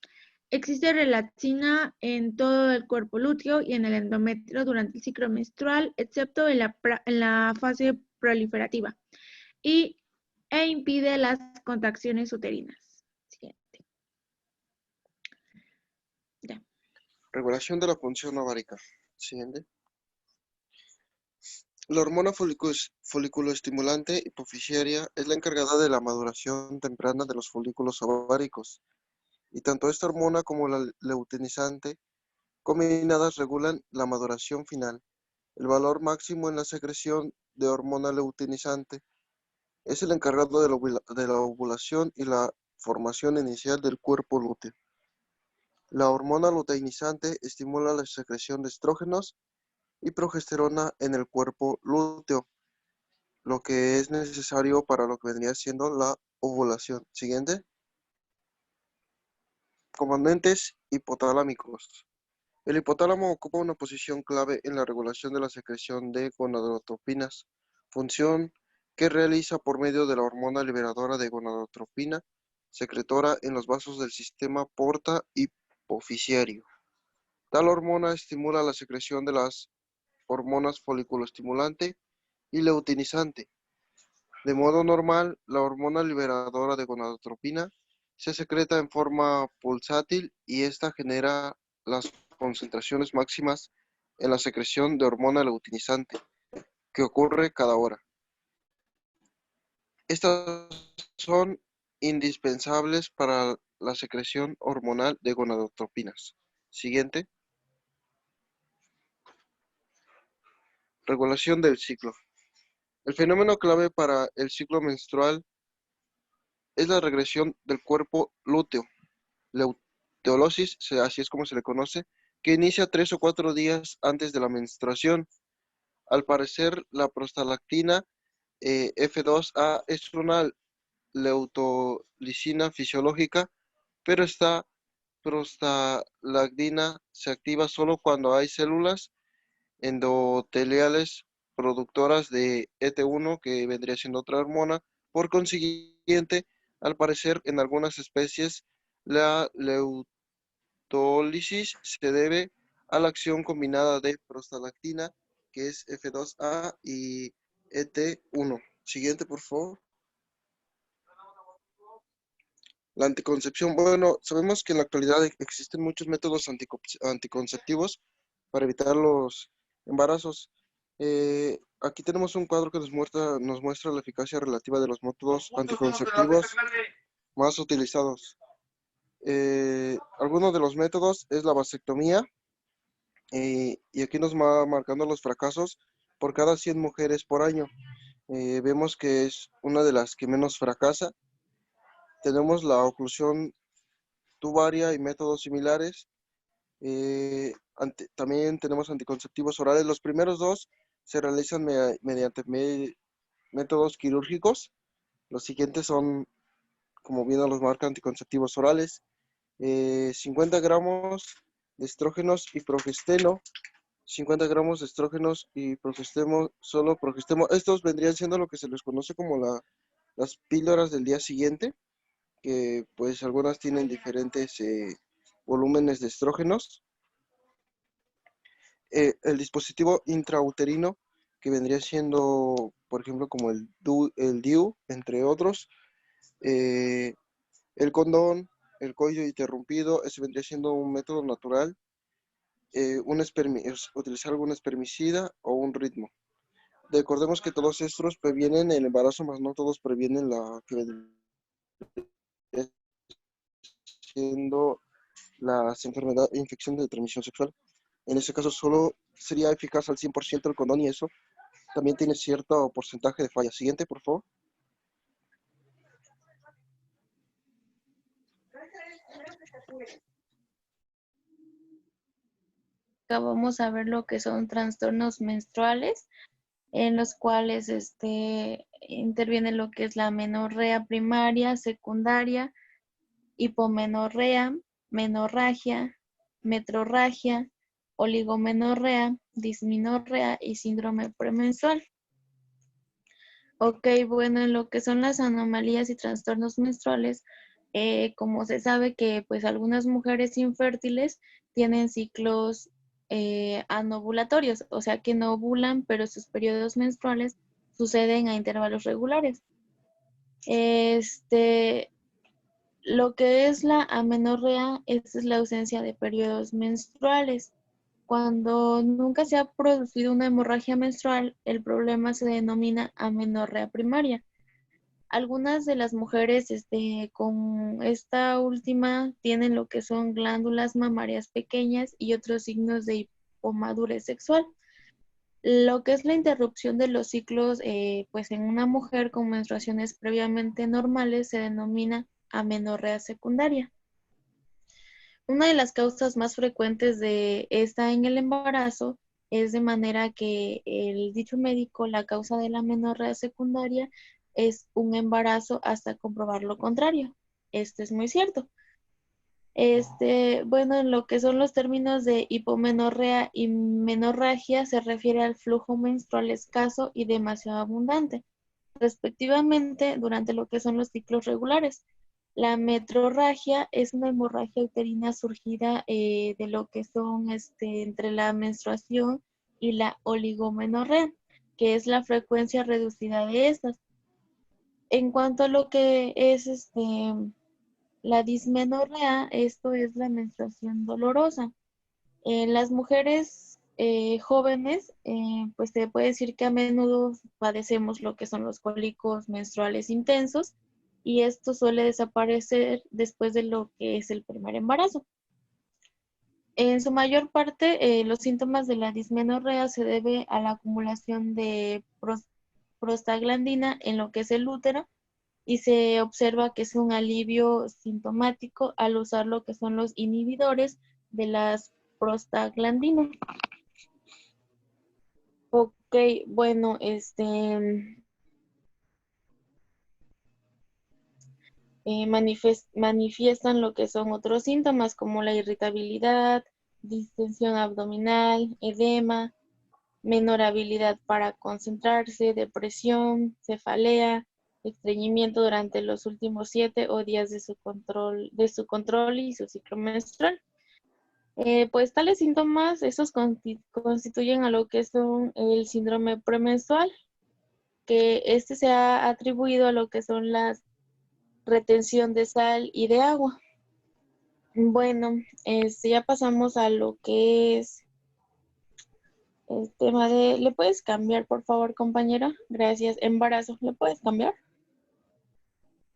Existe relaxina en todo el cuerpo lúteo y en el endometrio durante el ciclo menstrual, excepto en la fase proliferativa, e impide las contracciones uterinas. Siguiente. Ya. Regulación de la función ovárica. Siguiente. La hormona foliculoestimulante hipoficiaria es la encargada de la maduración temprana de los folículos ováricos, y tanto esta hormona como la luteinizante combinadas regulan la maduración final. El valor máximo en la secreción de hormona luteinizante es el encargado de la ovulación y la formación inicial del cuerpo lúteo. La hormona luteinizante estimula la secreción de estrógenos y progesterona en el cuerpo lúteo, lo que es necesario para lo que vendría siendo la ovulación. Siguiente. Componentes hipotalámicos. El hipotálamo ocupa una posición clave en la regulación de la secreción de gonadotropinas, función que realiza por medio de la hormona liberadora de gonadotropina, secretora en los vasos del sistema porta hipoficiario. Tal hormona estimula la secreción de las hormonas foliculoestimulante y luteinizante. De modo normal, la hormona liberadora de gonadotropina se secreta en forma pulsátil y esta genera las concentraciones máximas en la secreción de hormona luteinizante, que ocurre cada hora. Estas son indispensables para la secreción hormonal de gonadotropinas. Siguiente. Regulación del ciclo. El fenómeno clave para el ciclo menstrual es la regresión del cuerpo lúteo, luteolosis, así es como se le conoce, que inicia 3 o 4 días antes de la menstruación. Al parecer, la prostalactina F2A es una leutolicina fisiológica, pero esta prostalagdina se activa solo cuando hay células endoteliales productoras de ET1, que vendría siendo otra hormona. Por consiguiente, al parecer, en algunas especies, la leutólisis se debe a la acción combinada de prostalactina, que es F2A, y ET1. Siguiente, por favor. La anticoncepción. Bueno, sabemos que en la actualidad existen muchos métodos anticonceptivos para evitar los embarazos. Aquí tenemos un cuadro que nos muestra la eficacia relativa de los métodos anticonceptivos más utilizados. Algunos de los métodos es la vasectomía, y aquí nos va marcando los fracasos por cada 100 mujeres por año. Vemos que es una de las que menos fracasa. Tenemos la oclusión tubaria y métodos similares. También tenemos anticonceptivos orales. Los primeros dos se realizan mediante métodos quirúrgicos. Los siguientes son, como bien nos los marca, anticonceptivos orales. 50 gramos de estrógenos y progesteno. 50 gramos de estrógenos y progesteno, solo progesteno. Estos vendrían siendo lo que se les conoce como las píldoras del día siguiente, que pues algunas tienen diferentes volúmenes de estrógenos. El dispositivo intrauterino, que vendría siendo, por ejemplo, como el DIU, entre otros. El condón, el cuello interrumpido, ese vendría siendo un método natural. Utilizar algún espermicida o un ritmo. Recordemos que todos estos previenen el embarazo, mas no todos previenen la que vendría siendo las enfermedades e infecciones de transmisión sexual. En ese caso solo sería eficaz al 100% el condón, y eso también tiene cierto porcentaje de falla. Siguiente, por favor. Acá vamos a ver lo que son trastornos menstruales, en los cuales interviene lo que es la menorrea primaria, secundaria, hipomenorrea, menorragia, metrorragia, oligomenorrea, disminorrea y síndrome premenstrual. Ok, bueno, en lo que son las anomalías y trastornos menstruales, como se sabe que pues algunas mujeres infértiles tienen ciclos anovulatorios, o sea que no ovulan, pero sus periodos menstruales suceden a intervalos regulares. Lo que es la amenorrea es la ausencia de periodos menstruales. Cuando nunca se ha producido una hemorragia menstrual, el problema se denomina amenorrea primaria. Algunas de las mujeres con esta última tienen lo que son glándulas mamarias pequeñas y otros signos de hipomadurez sexual. Lo que es la interrupción de los ciclos, pues en una mujer con menstruaciones previamente normales se denomina amenorrea secundaria. Una de las causas más frecuentes de esta en el embarazo es de manera que el dicho médico, la causa de la amenorrea secundaria es un embarazo hasta comprobar lo contrario. Esto es muy cierto. Bueno, en lo que son los términos de hipomenorrea y menorragia se refiere al flujo menstrual escaso y demasiado abundante, respectivamente, durante lo que son los ciclos regulares. La metrorragia es una hemorragia uterina surgida de lo que son entre la menstruación y la oligomenorrea, que es la frecuencia reducida de estas. En cuanto a lo que es la dismenorrea, esto es la menstruación dolorosa. En las mujeres jóvenes, pues se puede decir que a menudo padecemos lo que son los cólicos menstruales intensos, y esto suele desaparecer después de lo que es el primer embarazo. En su mayor parte, los síntomas de la dismenorrea se debe a la acumulación de prostaglandina en lo que es el útero, y se observa que es un alivio sintomático al usar lo que son los inhibidores de las prostaglandinas. Ok, bueno, manifiestan lo que son otros síntomas como la irritabilidad, distensión abdominal, edema, menor habilidad para concentrarse, depresión, cefalea, estreñimiento durante los últimos 7 o días de su control y su ciclo menstrual. Pues tales síntomas, esos constituyen a lo que son el síndrome premenstrual. que este se ha atribuido a lo que son las retención de sal y de agua. Bueno, ya pasamos a lo que es el tema de, ¿le puedes cambiar, por favor, compañera? Gracias. Embarazo, ¿le puedes cambiar?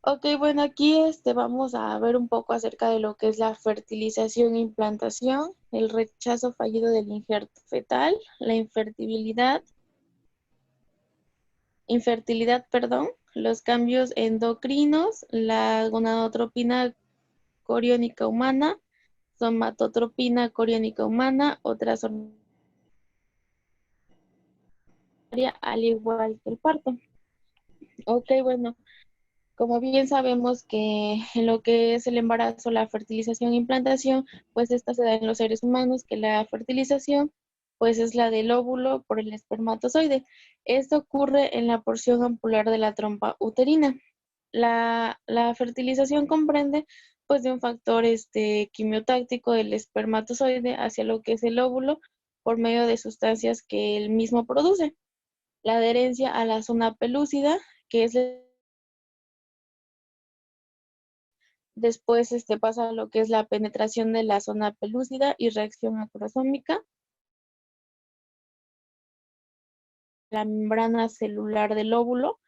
Ok, bueno, aquí vamos a ver un poco acerca de lo que es la fertilización e implantación, el rechazo fallido del injerto fetal, la infertilidad, perdón, los cambios endocrinos, la gonadotropina coriónica humana, somatotropina coriónica humana, otras al igual que el parto. Ok, bueno, como bien sabemos que en lo que es el embarazo, la fertilización e implantación, pues esta se da en los seres humanos, que la fertilización pues es la del óvulo por el espermatozoide. Esto ocurre en la porción ampular de la trompa uterina. La fertilización comprende pues de un factor quimiotáctico del espermatozoide hacia lo que es el óvulo por medio de sustancias que él mismo produce. La adherencia a la zona pelúcida, que es después pasa a lo que es la penetración de la zona pelúcida y reacción acrosómica, la membrana celular del óvulo,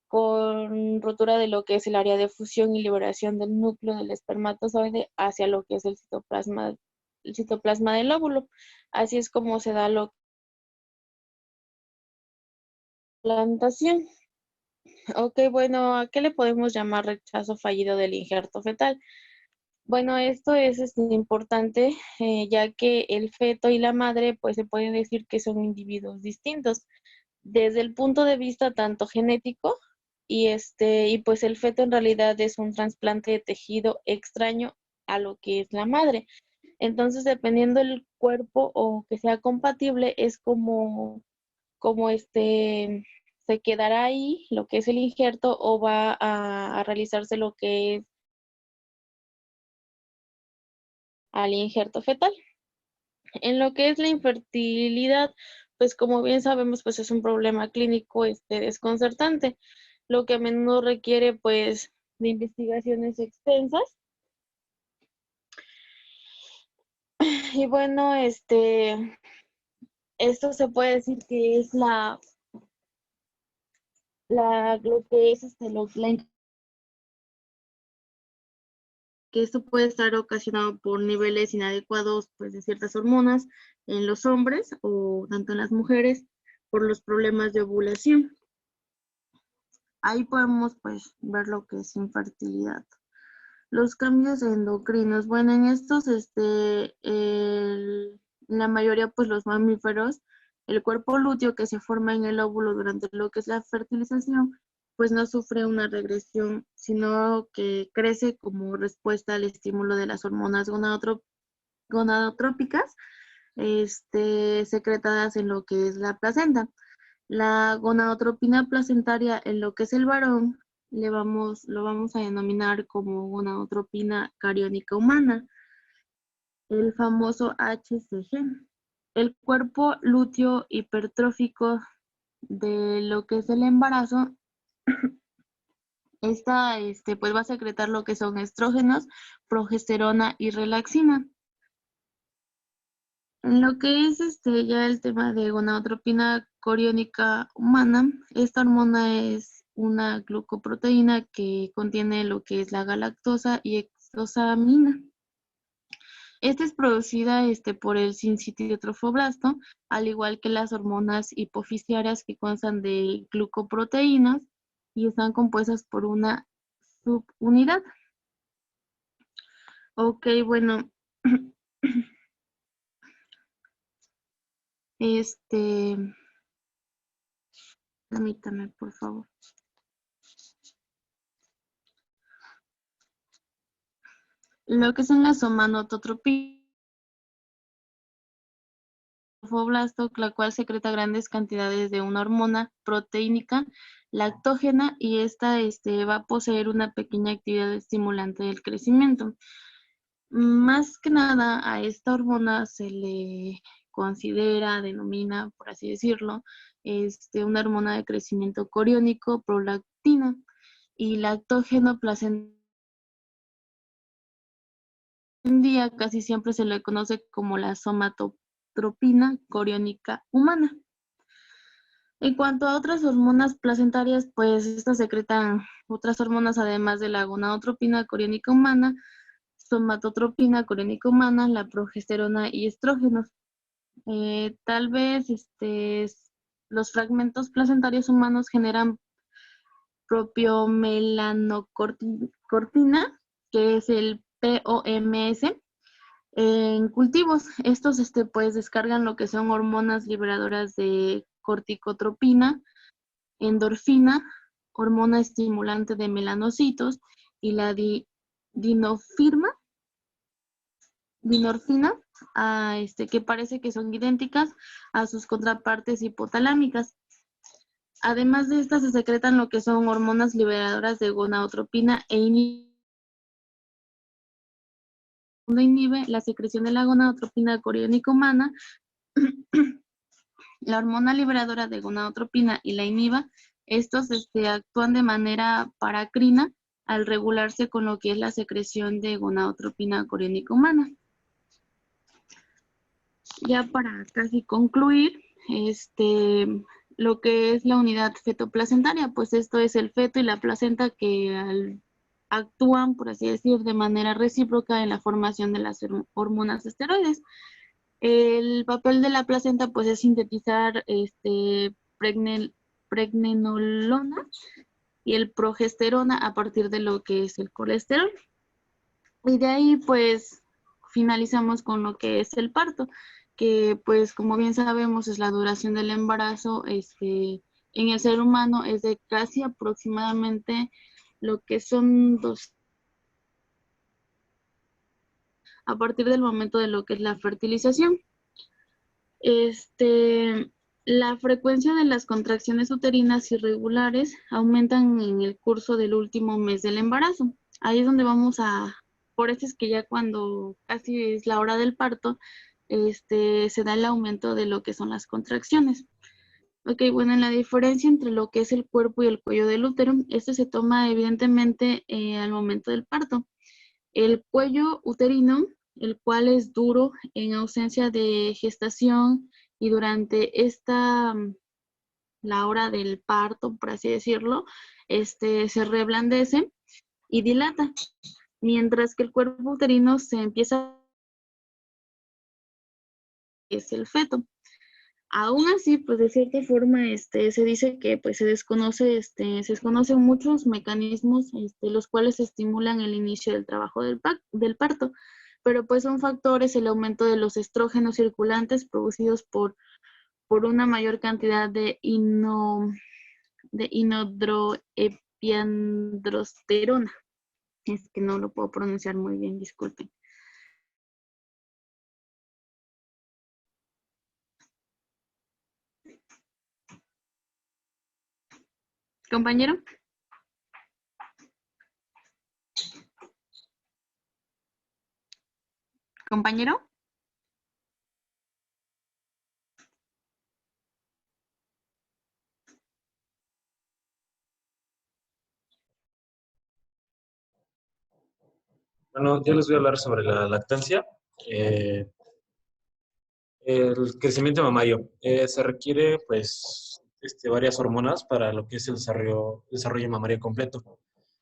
con rotura de lo que es el área de fusión y liberación del núcleo del espermatozoide hacia lo que es el citoplasma del óvulo. Así es como se da la plantación. Ok, bueno, ¿a qué le podemos llamar rechazo fallido del injerto fetal? Bueno, esto es importante, ya que el feto y la madre pues se puede decir que son individuos distintos desde el punto de vista tanto genético y pues el feto en realidad es un trasplante de tejido extraño a lo que es la madre. Entonces, dependiendo del cuerpo o que sea compatible, es como se quedará ahí lo que es el injerto o va a realizarse lo que es al injerto fetal. En lo que es la infertilidad, pues como bien sabemos, pues es un problema clínico desconcertante, lo que a menudo requiere pues de investigaciones extensas. Y bueno, esto se puede decir que es lo que es que esto puede estar ocasionado por niveles inadecuados pues, de ciertas hormonas en los hombres o tanto en las mujeres por los problemas de ovulación. Ahí podemos pues ver lo que es infertilidad. Los cambios endocrinos, bueno, en estos, la mayoría pues los mamíferos, el cuerpo lúteo que se forma en el óvulo durante lo que es la fertilización, pues no sufre una regresión, sino que crece como respuesta al estímulo de las hormonas gonadotrópicas, secretadas en lo que es la placenta. La gonadotropina placentaria en lo que es el varón, lo vamos a denominar como gonadotropina cariónica humana, el famoso HCG. El cuerpo lúteo hipertrófico de lo que es el embarazo, pues va a secretar lo que son estrógenos, progesterona y relaxina. En lo que es ya el tema de gonadotropina coriónica humana, esta hormona es una glucoproteína que contiene lo que es la galactosa y hexosamina. Esta es producida por el sincitiotrofoblasto, al igual que las hormonas hipofisiarias que constan de glucoproteínas y están compuestas por una subunidad. Ok, bueno. Permítame, por favor. Lo que son las somatotropías, la cual secreta grandes cantidades de una hormona proteínica lactógena y esta va a poseer una pequeña actividad estimulante del crecimiento. Más que nada a esta hormona se le denomina, por así decirlo, una hormona de crecimiento coriónico, prolactina, y lactógeno placentario. Hoy en día casi siempre se le conoce como la somatotropina coriónica humana. En cuanto a otras hormonas placentarias, pues estas secretan otras hormonas además de la gonadotropina coriónica humana, somatotropina coriónica humana, la progesterona y estrógenos. Tal vez los fragmentos placentarios humanos generan propiomelanocortina, que es el POMS, en cultivos. Estos pues descargan lo que son hormonas liberadoras de corticotropina, endorfina, hormona estimulante de melanocitos, y la dinorfina, que parece que son idénticas a sus contrapartes hipotalámicas. Además de estas se secretan lo que son hormonas liberadoras de gonadotropina e inhibe la secreción de la gonadotropina coriónica humana. La hormona liberadora de gonadotropina y la inhiba, estos actúan de manera paracrina al regularse con lo que es la secreción de gonadotropina coriónica humana. Ya para casi concluir, lo que es la unidad fetoplacentaria, pues esto es el feto y la placenta que actúan, por así decir, de manera recíproca en la formación de las hormonas esteroides. El papel de la placenta pues es sintetizar pregnenolona y el progesterona a partir de lo que es el colesterol. Y de ahí pues finalizamos con lo que es el parto, que pues como bien sabemos es la duración del embarazo en el ser humano es de casi aproximadamente lo que son 2 a partir del momento de lo que es la fertilización. La frecuencia de las contracciones uterinas irregulares aumentan en el curso del último mes del embarazo. Ahí es donde por eso es que ya cuando casi es la hora del parto, se da el aumento de lo que son las contracciones. Ok, bueno, en la diferencia entre lo que es el cuerpo y el cuello del útero, esto se toma evidentemente al momento del parto. El cuello uterino, el cual es duro en ausencia de gestación y durante la hora del parto, por así decirlo, se reblandece y dilata, mientras que el cuerpo uterino se empieza, es el feto. Aún así, pues de cierta forma, se dice que pues se desconocen muchos mecanismos, los cuales estimulan el inicio del trabajo del parto, pero pues son factores el aumento de los estrógenos circulantes producidos por una mayor cantidad de inodroepiandrosterona. Es que no lo puedo pronunciar muy bien, disculpen. Compañero. Compañero. Bueno, yo les voy a hablar sobre la lactancia. El crecimiento mamario. Se requiere, pues, varias hormonas para lo que es el desarrollo mamario completo.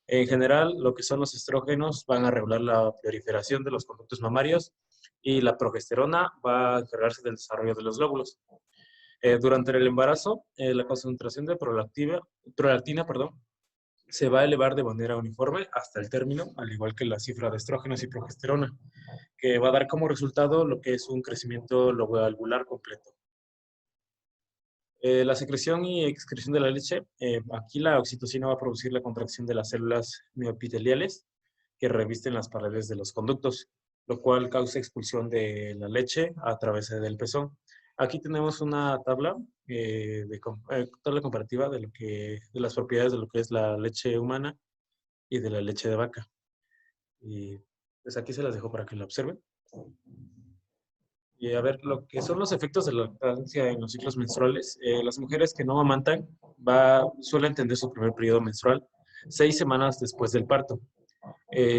En general, lo que son los estrógenos van a regular la proliferación de los conductos mamarios y la progesterona va a encargarse del desarrollo de los glóbulos. Durante el embarazo, la concentración de prolactina, se va a elevar de manera uniforme hasta el término, al igual que la cifra de estrógenos y progesterona, que va a dar como resultado lo que es un crecimiento loboalvular completo. La secreción y excreción de la leche, aquí la oxitocina va a producir la contracción de las células mioepiteliales que revisten las paredes de los conductos, lo cual causa expulsión de la leche a través del pezón. Aquí tenemos una tabla, tabla comparativa de las propiedades de lo que es la leche humana y de la leche de vaca. Y pues aquí se las dejo para que la observen. Y a ver, lo que son los efectos de la lactancia en los ciclos menstruales, las mujeres que no amamantan suelen tener su primer periodo menstrual 6 semanas después del parto.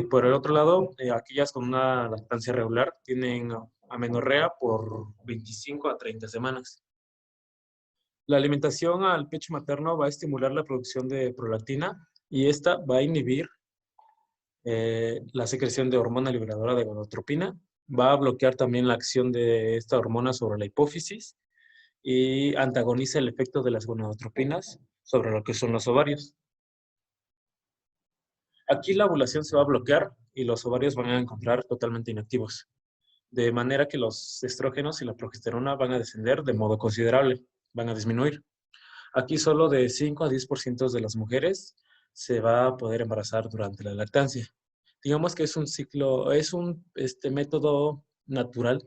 Por el otro lado, aquellas con una lactancia regular tienen amenorrea por 25 a 30 semanas. La alimentación al pecho materno va a estimular la producción de prolactina y esta va a inhibir la secreción de hormona liberadora de gonadotropina, va a bloquear también la acción de esta hormona sobre la hipófisis y antagoniza el efecto de las gonadotropinas sobre lo que son los ovarios. Aquí la ovulación se va a bloquear y los ovarios van a encontrar totalmente inactivos, de manera que los estrógenos y la progesterona van a descender de modo considerable, van a disminuir. Aquí solo de 5 a 10% de las mujeres se va a poder embarazar durante la lactancia. Digamos que es un ciclo, es un método natural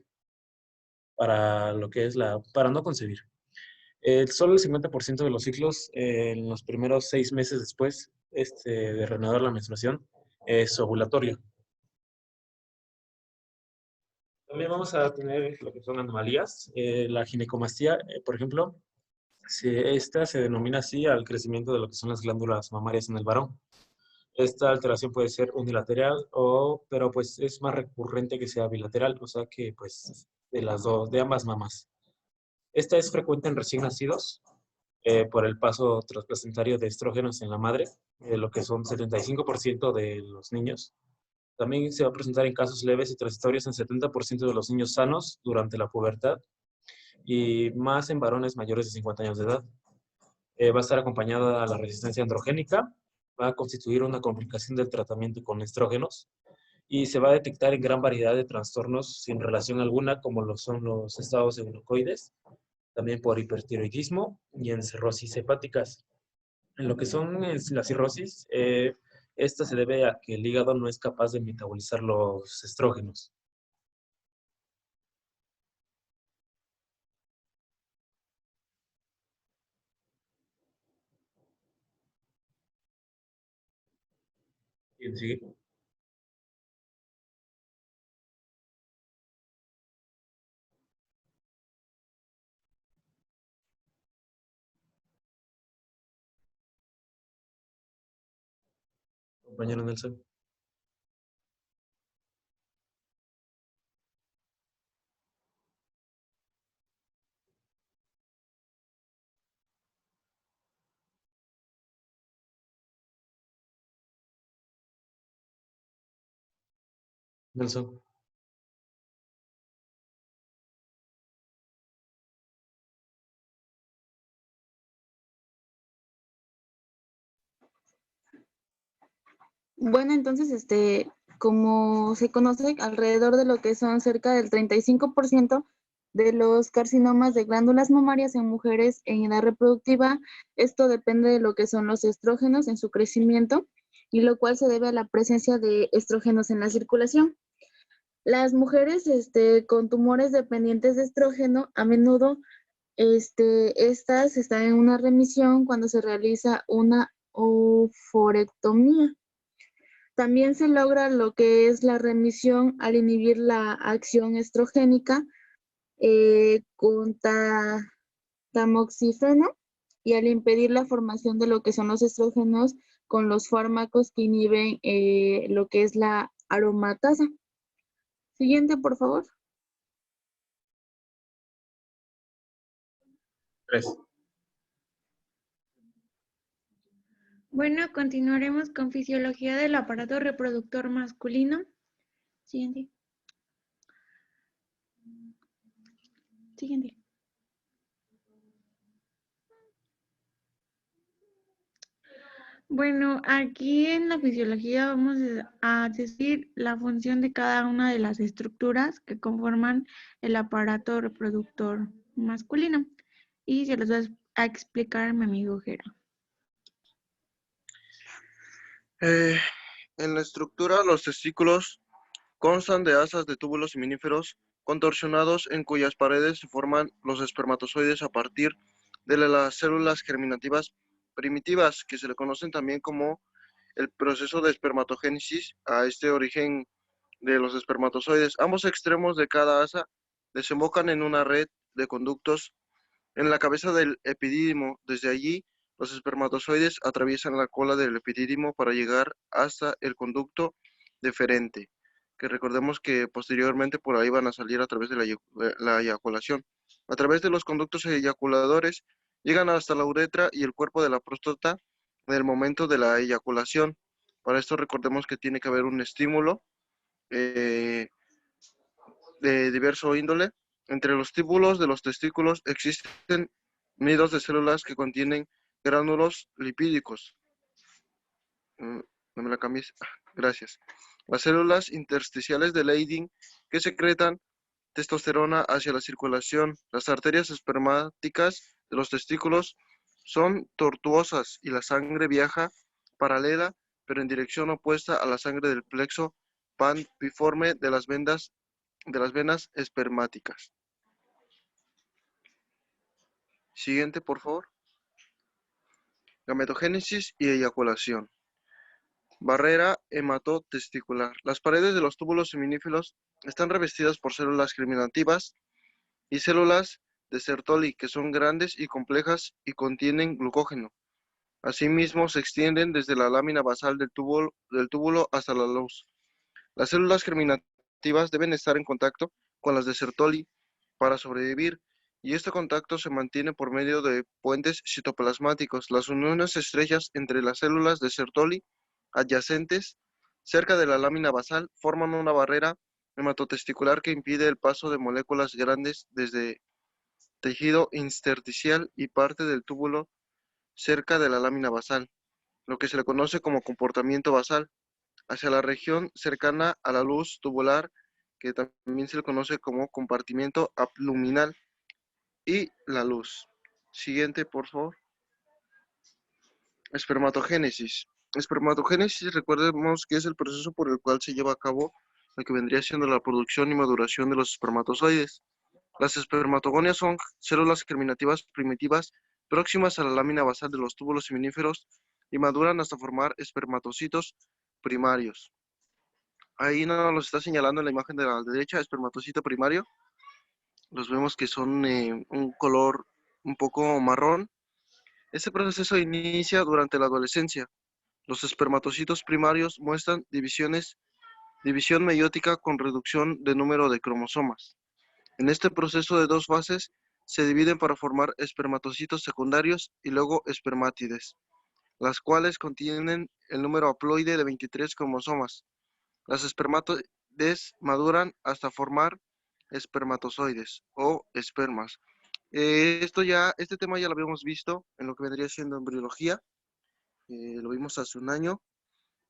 para lo que es para no concebir. Solo el 50% de los ciclos en los primeros 6 meses después de reanudar la menstruación es ovulatorio. También vamos a tener lo que son anomalías. La ginecomastía, por ejemplo, esta se denomina así al crecimiento de lo que son las glándulas mamarias en el varón. Esta alteración puede ser unilateral, pero pues es más recurrente que sea bilateral, o sea que pues de ambas mamas. Esta es frecuente en recién nacidos por el paso transplacentario de estrógenos en la madre, lo que son 75% de los niños. También se va a presentar en casos leves y transitorios en 70% de los niños sanos durante la pubertad y más en varones mayores de 50 años de edad. Va a estar acompañada a la resistencia androgénica, va a constituir una complicación del tratamiento con estrógenos y se va a detectar en gran variedad de trastornos sin relación alguna, como lo son los estados eugenocoides, también por hipertiroidismo y en cirrosis hepáticas. En lo que son la cirrosis, esta se debe a que el hígado no es capaz de metabolizar los estrógenos. ¿Quién sigue? Compañero Nelson. Nelson. Bueno, entonces, como se conoce, alrededor de lo que son cerca del 35% de los carcinomas de glándulas mamarias en mujeres en edad reproductiva, esto depende de lo que son los estrógenos en su crecimiento, y lo cual se debe a la presencia de estrógenos en la circulación. Las mujeres con tumores dependientes de estrógeno, a menudo estas están en una remisión cuando se realiza una oforectomía. También se logra lo que es la remisión al inhibir la acción estrogénica con tamoxifeno y al impedir la formación de lo que son los estrógenos con los fármacos que inhiben lo que es la aromatasa. Siguiente, por favor. 3. Bueno, continuaremos con fisiología del aparato reproductor masculino. Siguiente. Siguiente. Bueno, aquí en la fisiología vamos a decir la función de cada una de las estructuras que conforman el aparato reproductor masculino. Y se los voy a explicar mi amigo Jera. En la estructura, los testículos constan de asas de túbulos seminíferos contorsionados en cuyas paredes se forman los espermatozoides a partir de las células germinativas primitivas, que se le conocen también como el proceso de espermatogénesis a este origen de los espermatozoides. Ambos extremos de cada asa desembocan en una red de conductos en la cabeza del epidídimo. Desde allí, los espermatozoides atraviesan la cola del epidídimo para llegar hasta el conducto deferente, que recordemos que posteriormente por ahí van a salir a través de la eyaculación. A través de los conductos eyaculadores, llegan hasta la uretra y el cuerpo de la próstata en el momento de la eyaculación. Para esto recordemos que tiene que haber un estímulo de diverso índole. Entre los túbulos de los testículos existen nidos de células que contienen gránulos lipídicos. No me la cambies. Gracias. Las células intersticiales de Leydig que secretan testosterona hacia la circulación. Las arterias espermáticas de los testículos son tortuosas y la sangre viaja paralela, pero en dirección opuesta a la sangre del plexo panpiforme de las venas espermáticas. Siguiente, por favor. Gametogénesis y eyaculación. Barrera hematotesticular. Las paredes de los túbulos seminíferos están revestidas por células germinativas y células de Sertoli, que son grandes y complejas y contienen glucógeno. Asimismo, se extienden desde la lámina basal del túbulo hasta la luz. Las células germinativas deben estar en contacto con las de Sertoli para sobrevivir, y este contacto se mantiene por medio de puentes citoplasmáticos. Las uniones estrechas entre las células de Sertoli adyacentes cerca de la lámina basal forman una barrera hematotesticular que impide el paso de moléculas grandes desde tejido intersticial y parte del túbulo cerca de la lámina basal, lo que se le conoce como comportamiento basal, hacia la región cercana a la luz tubular, que también se le conoce como compartimiento abluminal, y la luz. Siguiente, por favor. Espermatogénesis. Espermatogénesis, recordemos que es el proceso por el cual se lleva a cabo lo que vendría siendo la producción y maduración de los espermatozoides. Las espermatogonias son células germinativas primitivas próximas a la lámina basal de los túbulos seminíferos y maduran hasta formar espermatocitos primarios. Ahí nos lo está señalando en la imagen de la derecha, espermatocito primario. Los vemos que son un color un poco marrón. Este proceso inicia durante la adolescencia. Los espermatocitos primarios muestran división meiótica con reducción de número de cromosomas. En este proceso de dos fases se dividen para formar espermatocitos secundarios y luego espermátides, las cuales contienen el número haploide de 23 cromosomas. Las espermátides maduran hasta formar espermatozoides o espermas. Este tema ya lo habíamos visto en lo que vendría siendo embriología. Lo vimos hace un año.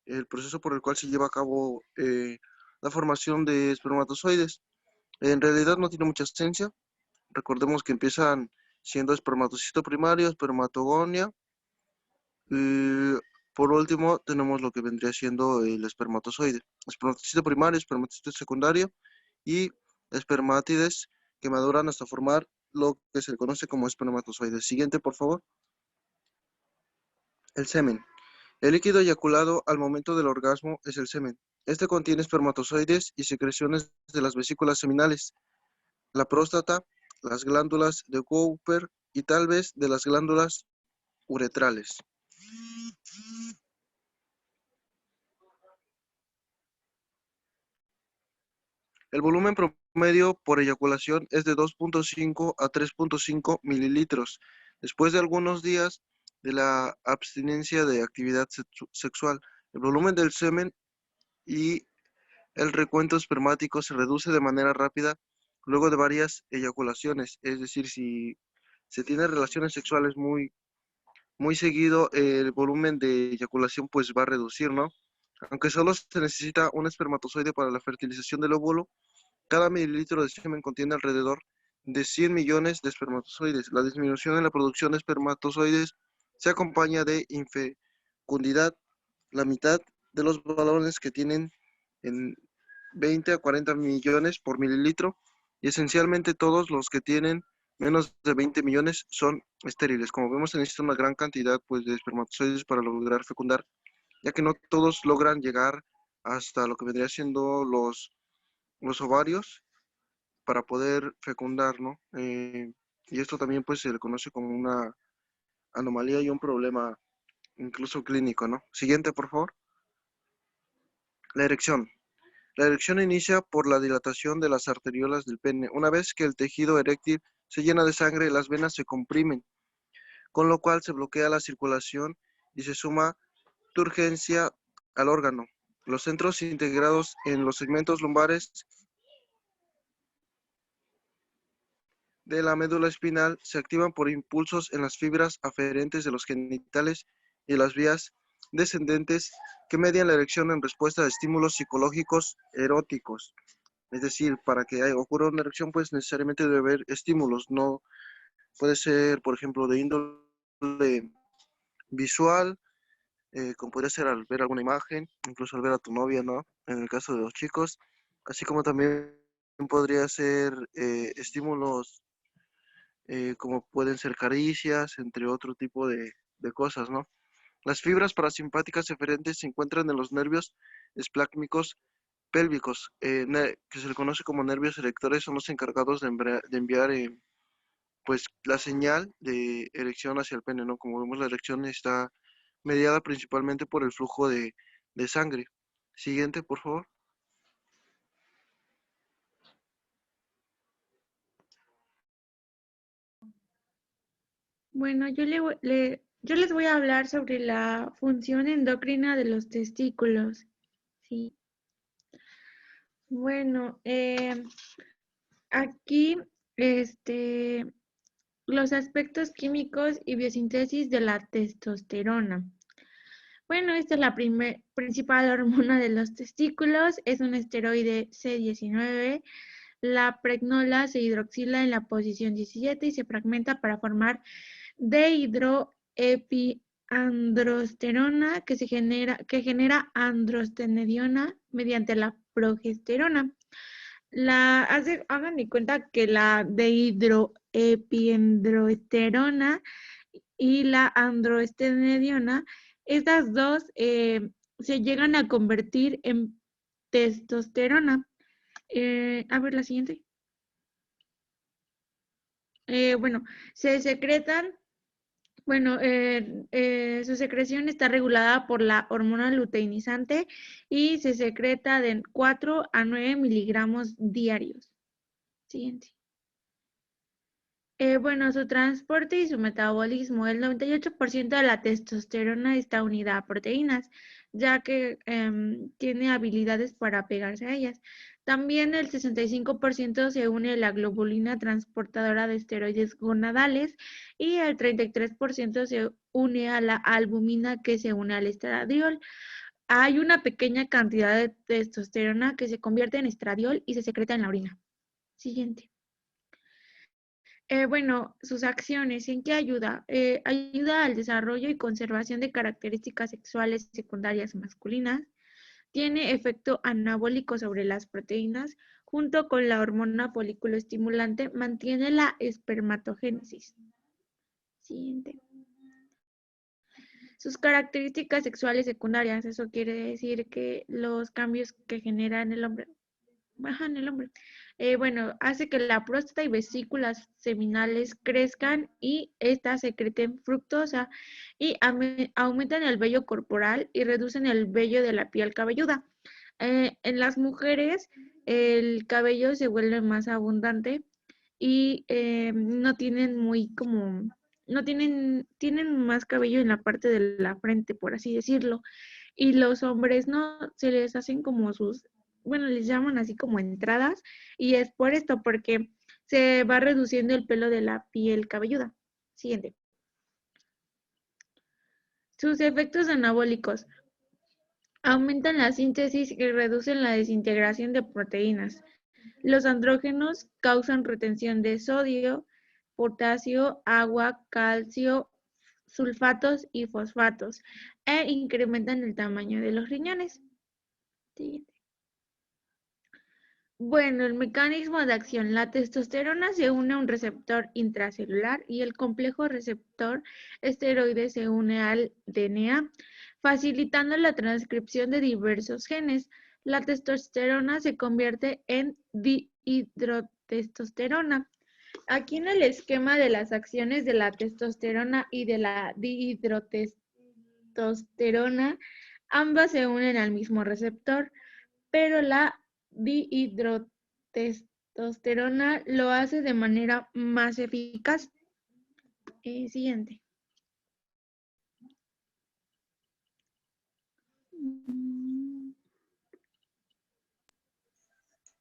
El proceso por el cual se lleva a cabo la formación de espermatozoides. En realidad no tiene mucha ciencia. Recordemos que empiezan siendo espermatocito primario, espermatogonia. Por último, tenemos lo que vendría siendo el espermatozoide. Espermatocito primario, espermatocito secundario y espermátides que maduran hasta formar lo que se conoce como espermatozoides. Siguiente, por favor. El semen. El líquido eyaculado al momento del orgasmo es el semen. Este contiene espermatozoides y secreciones de las vesículas seminales, la próstata, las glándulas de Cooper y tal vez de las glándulas uretrales. El volumen promedio por eyaculación es de 2.5 a 3.5 mililitros, después de algunos días de la abstinencia de actividad sexual. El volumen del semen y el recuento espermático se reduce de manera rápida luego de varias eyaculaciones, es decir, si se tiene relaciones sexuales muy seguido, el volumen de eyaculación pues va a reducir, ¿no? Aunque solo se necesita un espermatozoide para la fertilización del óvulo, cada mililitro de semen contiene alrededor de 100 millones de espermatozoides. La disminución en la producción de espermatozoides se acompaña de infecundidad. La mitad de los balones que tienen en 20 a 40 millones por mililitro, y esencialmente todos los que tienen menos de 20 millones son estériles. Como vemos, se necesita una gran cantidad pues, de espermatozoides para lograr fecundar, ya que no todos logran llegar hasta lo que vendría siendo los ovarios para poder fecundar, ¿no? Y esto también pues se le conoce como una anomalía y un problema incluso clínico, ¿no? Siguiente, por favor. La erección. La erección inicia por la dilatación de las arteriolas del pene. Una vez que el tejido eréctil se llena de sangre, las venas se comprimen, con lo cual se bloquea la circulación y se suma turgencia al órgano. Los centros integrados en los segmentos lumbares de la médula espinal se activan por impulsos en las fibras aferentes de los genitales y las vías descendentes que median la erección en respuesta a estímulos psicológicos eróticos. Es decir, para que ocurra una erección, pues necesariamente debe haber estímulos, no puede ser, por ejemplo, de índole visual, como podría ser al ver alguna imagen, incluso al ver a tu novia, ¿no? En el caso de los chicos, así como también podría ser estímulos como pueden ser caricias, entre otro tipo de cosas, ¿no? Las fibras parasimpáticas eferentes se encuentran en los nervios esplácnicos pélvicos, que se le conoce como nervios erectores, son los encargados de enviar pues la señal de erección hacia el pene, ¿no? Como vemos, la erección está mediada principalmente por el flujo de sangre. Siguiente, por favor. Bueno, yo les voy a hablar sobre la función endocrina de los testículos. Sí. Bueno, aquí los aspectos químicos y biosíntesis de la testosterona. Bueno, esta es la principal hormona de los testículos, es un esteroide C19. La pregnola se hidroxila en la posición 17 y se fragmenta para formar dehidroepiandrosterona que genera androstenediona mediante la progesterona. Hagan de cuenta que la dehidroepiandrosterona y la androstenediona, estas dos se llegan a convertir en testosterona. A ver, la siguiente. Bueno, se secretan. Bueno, su secreción está regulada por la hormona luteinizante y se secreta de 4 a 9 miligramos diarios. Siguiente. Bueno, su transporte y su metabolismo. El 98% de la testosterona está unida a proteínas, ya que tiene habilidades para pegarse a ellas. También el 65% se une a la globulina transportadora de esteroides gonadales y el 33% se une a la albumina que se une al estradiol. Hay una pequeña cantidad de testosterona que se convierte en estradiol y se secreta en la orina. Siguiente. Bueno, sus acciones, ¿en qué ayuda? Ayuda al desarrollo y conservación de características sexuales secundarias masculinas. Tiene efecto anabólico sobre las proteínas. Junto con la hormona folículo estimulante, mantiene la espermatogénesis. Siguiente. Sus características sexuales secundarias, eso quiere decir que los cambios que genera en el hombre. Bueno, hace que la próstata y vesículas seminales crezcan y estas secreten fructosa y aumentan el vello corporal y reducen el vello de la piel cabelluda. En las mujeres el cabello se vuelve más abundante y no tienen tienen más cabello en la parte de la frente, por así decirlo. Y los hombres no, se les hacen como les llaman así como entradas, y es por esto, porque se va reduciendo el pelo de la piel cabelluda. Siguiente. Sus efectos anabólicos. Aumentan la síntesis y reducen la desintegración de proteínas. Los andrógenos causan retención de sodio, potasio, agua, calcio, sulfatos y fosfatos, e incrementan el tamaño de los riñones. Siguiente. Bueno, el mecanismo de acción. La testosterona se une a un receptor intracelular y el complejo receptor esteroide se une al DNA, facilitando la transcripción de diversos genes. la testosterona se convierte en dihidrotestosterona. Aquí en el esquema de las acciones de la testosterona y de la dihidrotestosterona, ambas se unen al mismo receptor, pero la dihidrotestosterona lo hace de manera más eficaz. Siguiente.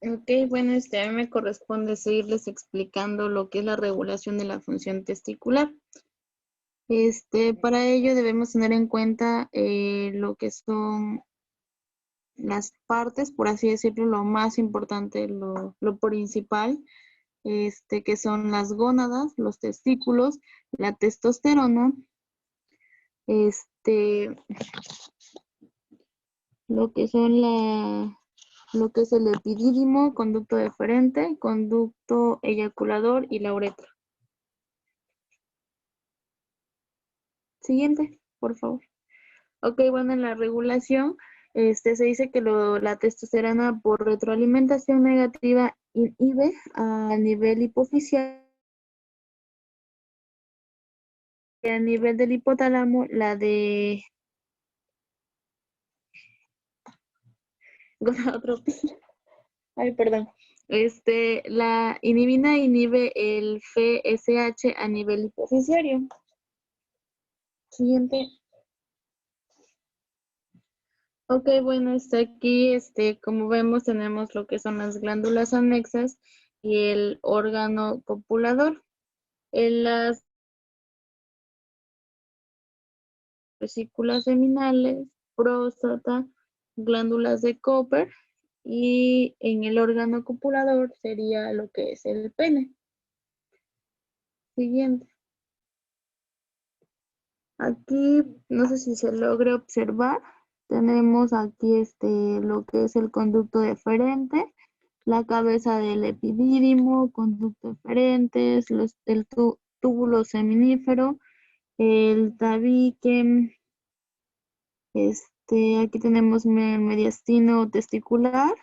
Ok, bueno, a mí me corresponde seguirles explicando lo que es la regulación de la función testicular. Para ello debemos tener en cuenta lo que son las partes, por así decirlo, lo más importante, lo principal, que son las gónadas, los testículos, la testosterona, lo que son lo que es el epidídimo, conducto deferente, conducto eyaculador y la uretra. Siguiente, por favor. Ok, bueno, en la regulación se dice que la testosterona por retroalimentación negativa inhibe a nivel hipoficial y a nivel del hipotálamo la de gonadotropina. Ay, perdón. La inhibina inhibe el FSH a nivel hipofisiario. Siguiente. Ok, bueno, aquí, como vemos, tenemos lo que son las glándulas anexas y el órgano copulador. En las vesículas seminales, próstata, glándulas de Cooper y en el órgano copulador sería lo que es el pene. Siguiente. Aquí, no sé si se logra observar, tenemos aquí lo que es el conducto deferente, la cabeza del epidídimo, conducto deferentes, el túbulo seminífero, el tabique, aquí tenemos el mediastino testicular,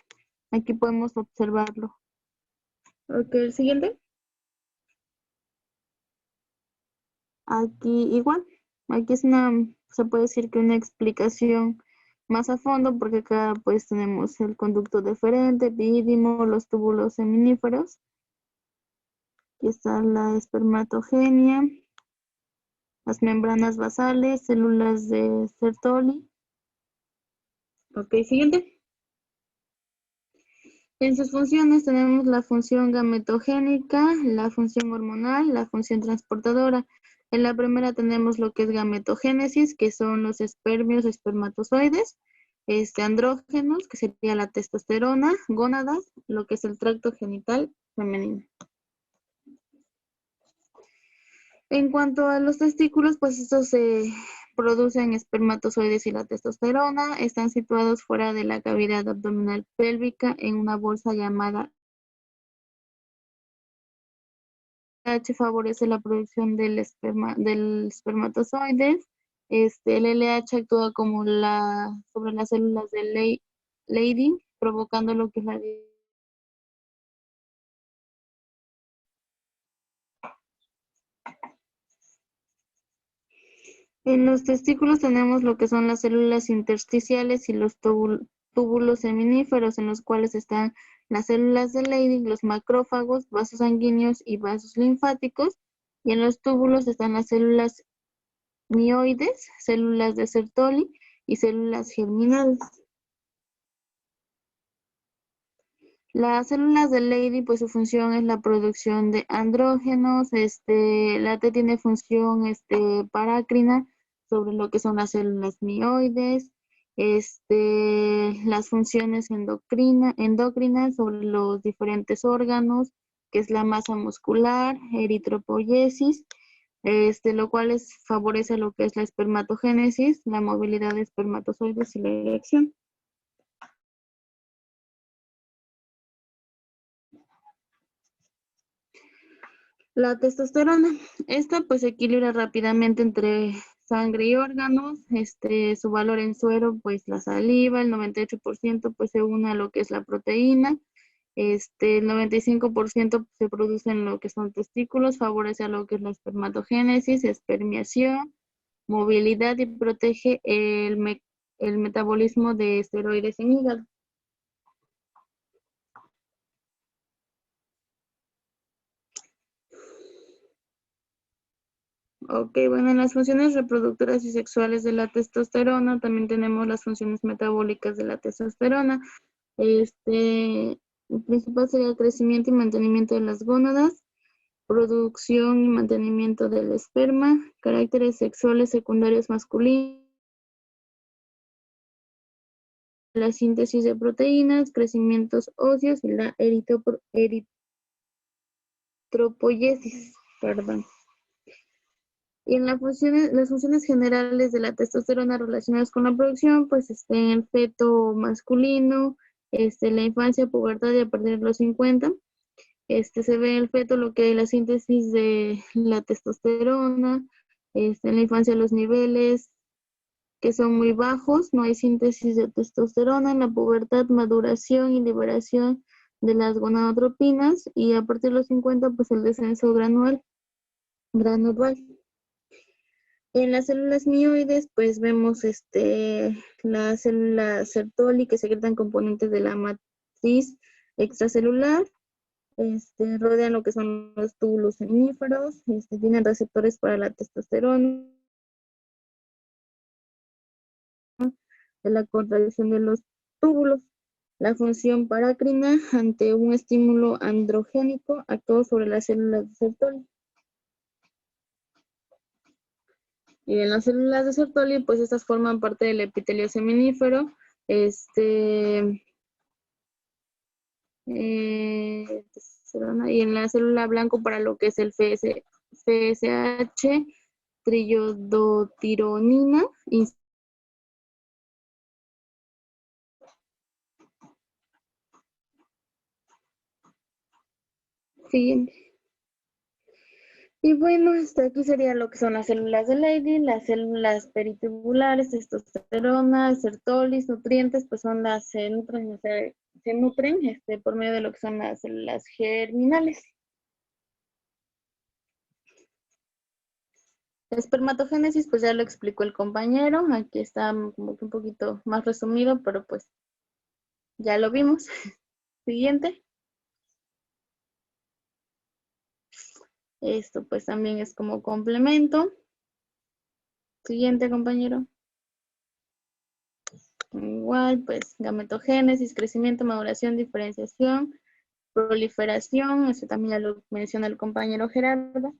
aquí podemos observarlo. Ok, el siguiente. Aquí igual, aquí se puede decir que una explicación más a fondo, porque acá pues tenemos el conducto deferente, epidídimo, los túbulos seminíferos. Aquí está la espermatogenia, las membranas basales, células de Sertoli. Ok, siguiente. En sus funciones tenemos la función gametogénica, la función hormonal, la función transportadora. En la primera tenemos lo que es gametogénesis, que son los espermios, espermatozoides, andrógenos, que sería la testosterona, gónadas, lo que es el tracto genital femenino. En cuanto a los testículos, pues estos se producen espermatozoides y la testosterona. Están situados fuera de la cavidad abdominal pélvica en una bolsa llamada LH, favorece la producción del espermatozoides. El LH actúa como sobre las células de Leydig, provocando lo que es la En los testículos tenemos lo que son las células intersticiales y los túbulos seminíferos, en los cuales están las células de Leydig, los macrófagos, vasos sanguíneos y vasos linfáticos. Y en los túbulos están las células mioides, células de Sertoli y células germinales. Las células de Leydig, pues su función es la producción de andrógenos. La T tiene función parácrina sobre lo que son las células mioides. Las funciones endocrinas sobre los diferentes órganos, que es la masa muscular, eritropoyesis, lo cual favorece lo que es la espermatogénesis, la movilidad de espermatozoides y la erección. La testosterona, esta pues equilibra rápidamente entre sangre y órganos. Su valor en suero, pues la saliva, el 98% pues se une a lo que es la proteína. El 95% se produce en lo que son testículos, favorece a lo que es la espermatogénesis, espermiación, movilidad y protege el metabolismo de esteroides en hígado. Ok, bueno, en las funciones reproductoras y sexuales de la testosterona también tenemos las funciones metabólicas de la testosterona. El principal sería el crecimiento y mantenimiento de las gónadas, producción y mantenimiento del esperma, caracteres sexuales secundarios masculinos, la síntesis de proteínas, crecimientos óseos y la eritropoyesis, perdón. Y en las funciones generales de la testosterona relacionadas con la producción, pues en el feto masculino, la infancia, pubertad y a partir de los 50, se ve en el feto lo que hay la síntesis de la testosterona, en la infancia los niveles que son muy bajos, no hay síntesis de testosterona, en la pubertad, maduración y liberación de las gonadotropinas y a partir de los 50, pues el descenso gradual. En las células mioides, pues vemos las células Sertoli que secretan componentes de la matriz extracelular, rodean lo que son los túbulos seminíferos, tienen receptores para la testosterona, de la contracción de los túbulos. La función parácrina ante un estímulo androgénico actúa sobre las células de Sertoli. Y en las células de Sertoli, pues estas forman parte del epitelio seminífero, y en la célula blanco para lo que es el FSH, triiodotironina, siguiente. Y bueno, aquí sería lo que son las células de Leydig, las células peritubulares, testosterona, Sertolis, nutrientes, pues son las se nutren por medio de lo que son las células germinales. La espermatogénesis, pues ya lo explicó el compañero, aquí está como que un poquito más resumido, pero pues ya lo vimos. Siguiente. Esto pues también es como complemento. Siguiente, compañero. Igual, pues gametogénesis, crecimiento, maduración, diferenciación, proliferación, eso también ya lo menciona el compañero Gerardo.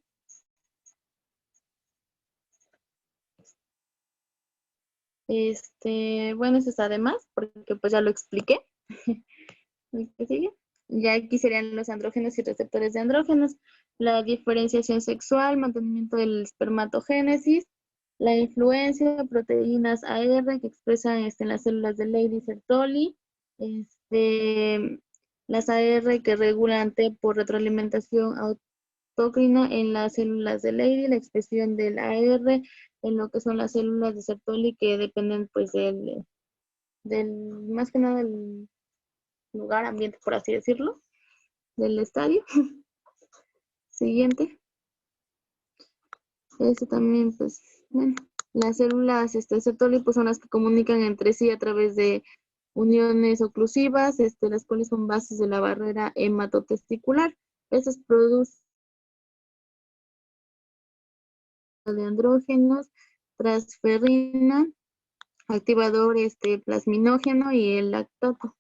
Bueno, eso está de más, porque pues ya lo expliqué. ¿El que sigue? Ya aquí serían los andrógenos y receptores de andrógenos, la diferenciación sexual, mantenimiento del espermatogénesis, la influencia de proteínas AR que expresan en las células de Leydig-Sertoli, las AR que regulan T por retroalimentación autócrina en las células de Leydig, la expresión del AR en lo que son las células de Sertoli que dependen pues del más que nada del lugar, ambiente, por así decirlo, del estadio. Siguiente. También, pues, bueno, las células Sertoli pues son las que comunican entre sí a través de uniones oclusivas, las cuales son bases de la barrera hematotesticular. Estas producen de andrógenos, transferrina, activador plasminógeno y el lactato.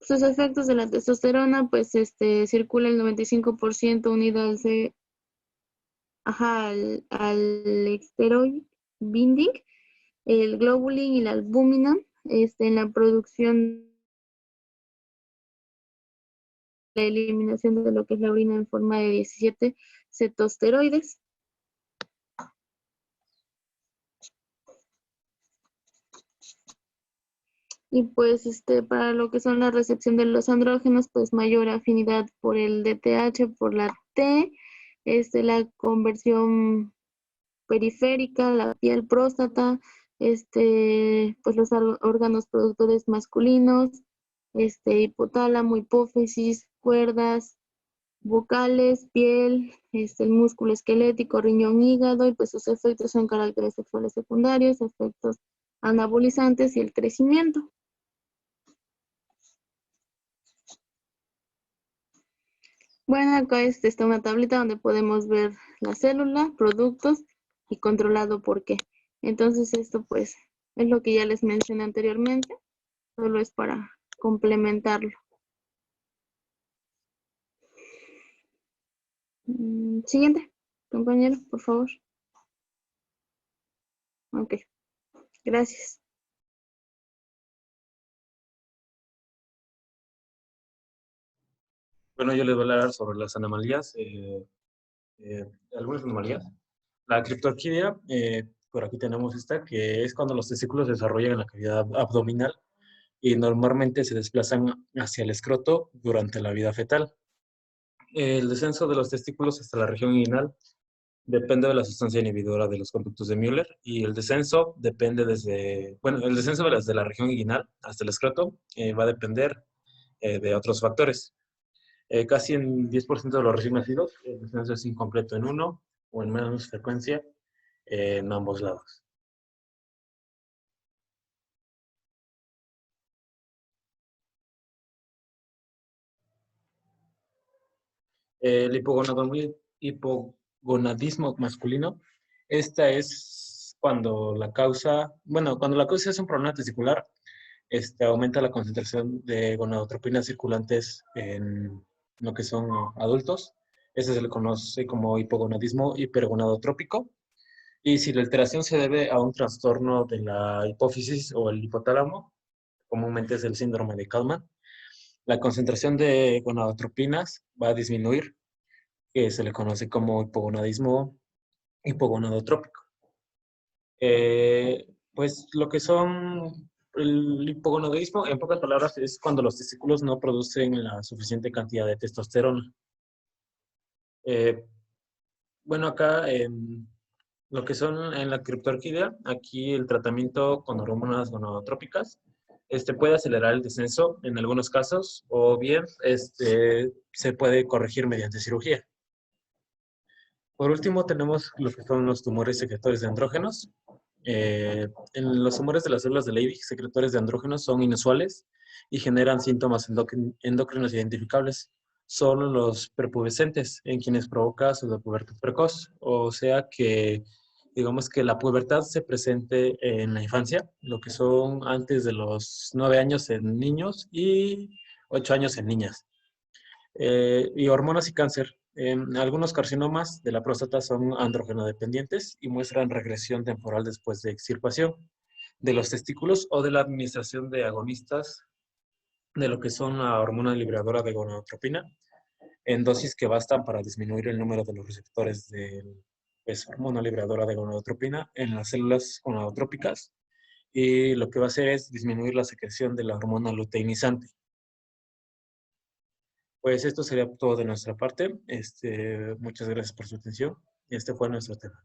Sus efectos de la testosterona, pues circula el 95% unido al steroid binding, el globulin y la albúmina, en la producción, la eliminación de lo que es la orina en forma de 17 cetosteroides. Y pues para lo que son la recepción de los andrógenos, pues mayor afinidad por el DTH, por la T, la conversión periférica, la piel, próstata, pues los órganos productores masculinos, hipotálamo, hipófisis, cuerdas vocales, piel, el músculo esquelético, riñón, hígado, y pues sus efectos son caracteres sexuales secundarios, efectos anabolizantes y el crecimiento. Bueno, acá está una tablita donde podemos ver la célula, productos y controlado por qué. Entonces esto pues es lo que ya les mencioné anteriormente, solo es para complementarlo. Siguiente, compañero, por favor. Ok, gracias. Bueno, yo les voy a hablar sobre las anomalías, algunas anomalías. La criptorquidia, por aquí tenemos esta, que es cuando los testículos se desarrollan en la cavidad abdominal y normalmente se desplazan hacia el escroto durante la vida fetal. El descenso de los testículos hasta la región inguinal depende de la sustancia inhibidora de los conductos de Müller y el descenso depende el descenso desde la región inguinal hasta el escroto va a depender de otros factores. Casi en 10% de los recién nacidos, el descenso es incompleto en uno o en menos frecuencia en ambos lados. El hipogonadismo masculino, esta es cuando la causa es un problema testicular, aumenta la concentración de gonadotropinas circulantes en lo que son adultos. Este se le conoce como hipogonadismo hipergonadotrópico. Y si la alteración se debe a un trastorno de la hipófisis o el hipotálamo, comúnmente es el síndrome de Kalman, la concentración de gonadotropinas va a disminuir, que se le conoce como hipogonadismo hipogonadotrópico. Pues lo que son el hipogonadismo, en pocas palabras, es cuando los testículos no producen la suficiente cantidad de testosterona. Bueno, acá lo que son en la criptorquidia, aquí el tratamiento con hormonas gonadotrópicas puede acelerar el descenso en algunos casos o bien se puede corregir mediante cirugía. Por último, tenemos lo que son los tumores secretores de andrógenos. En los tumores de las células de Leydig, secretores de andrógenos son inusuales y generan síntomas endocrinos identificables. Son los prepubescentes en quienes provoca su pubertad precoz. O sea que, digamos que la pubertad se presente en la infancia, lo que son antes de los 9 años en niños y 8 años en niñas. Y hormonas y cáncer. Algunos carcinomas de la próstata son andrógeno dependientes y muestran regresión temporal después de extirpación de los testículos o de la administración de agonistas de lo que son la hormona liberadora de gonadotropina en dosis que bastan para disminuir el número de los receptores de hormona liberadora de gonadotropina en las células gonadotrópicas, y lo que va a hacer es disminuir la secreción de la hormona luteinizante. Pues esto sería todo de nuestra parte. Muchas gracias por su atención. Este fue nuestro tema.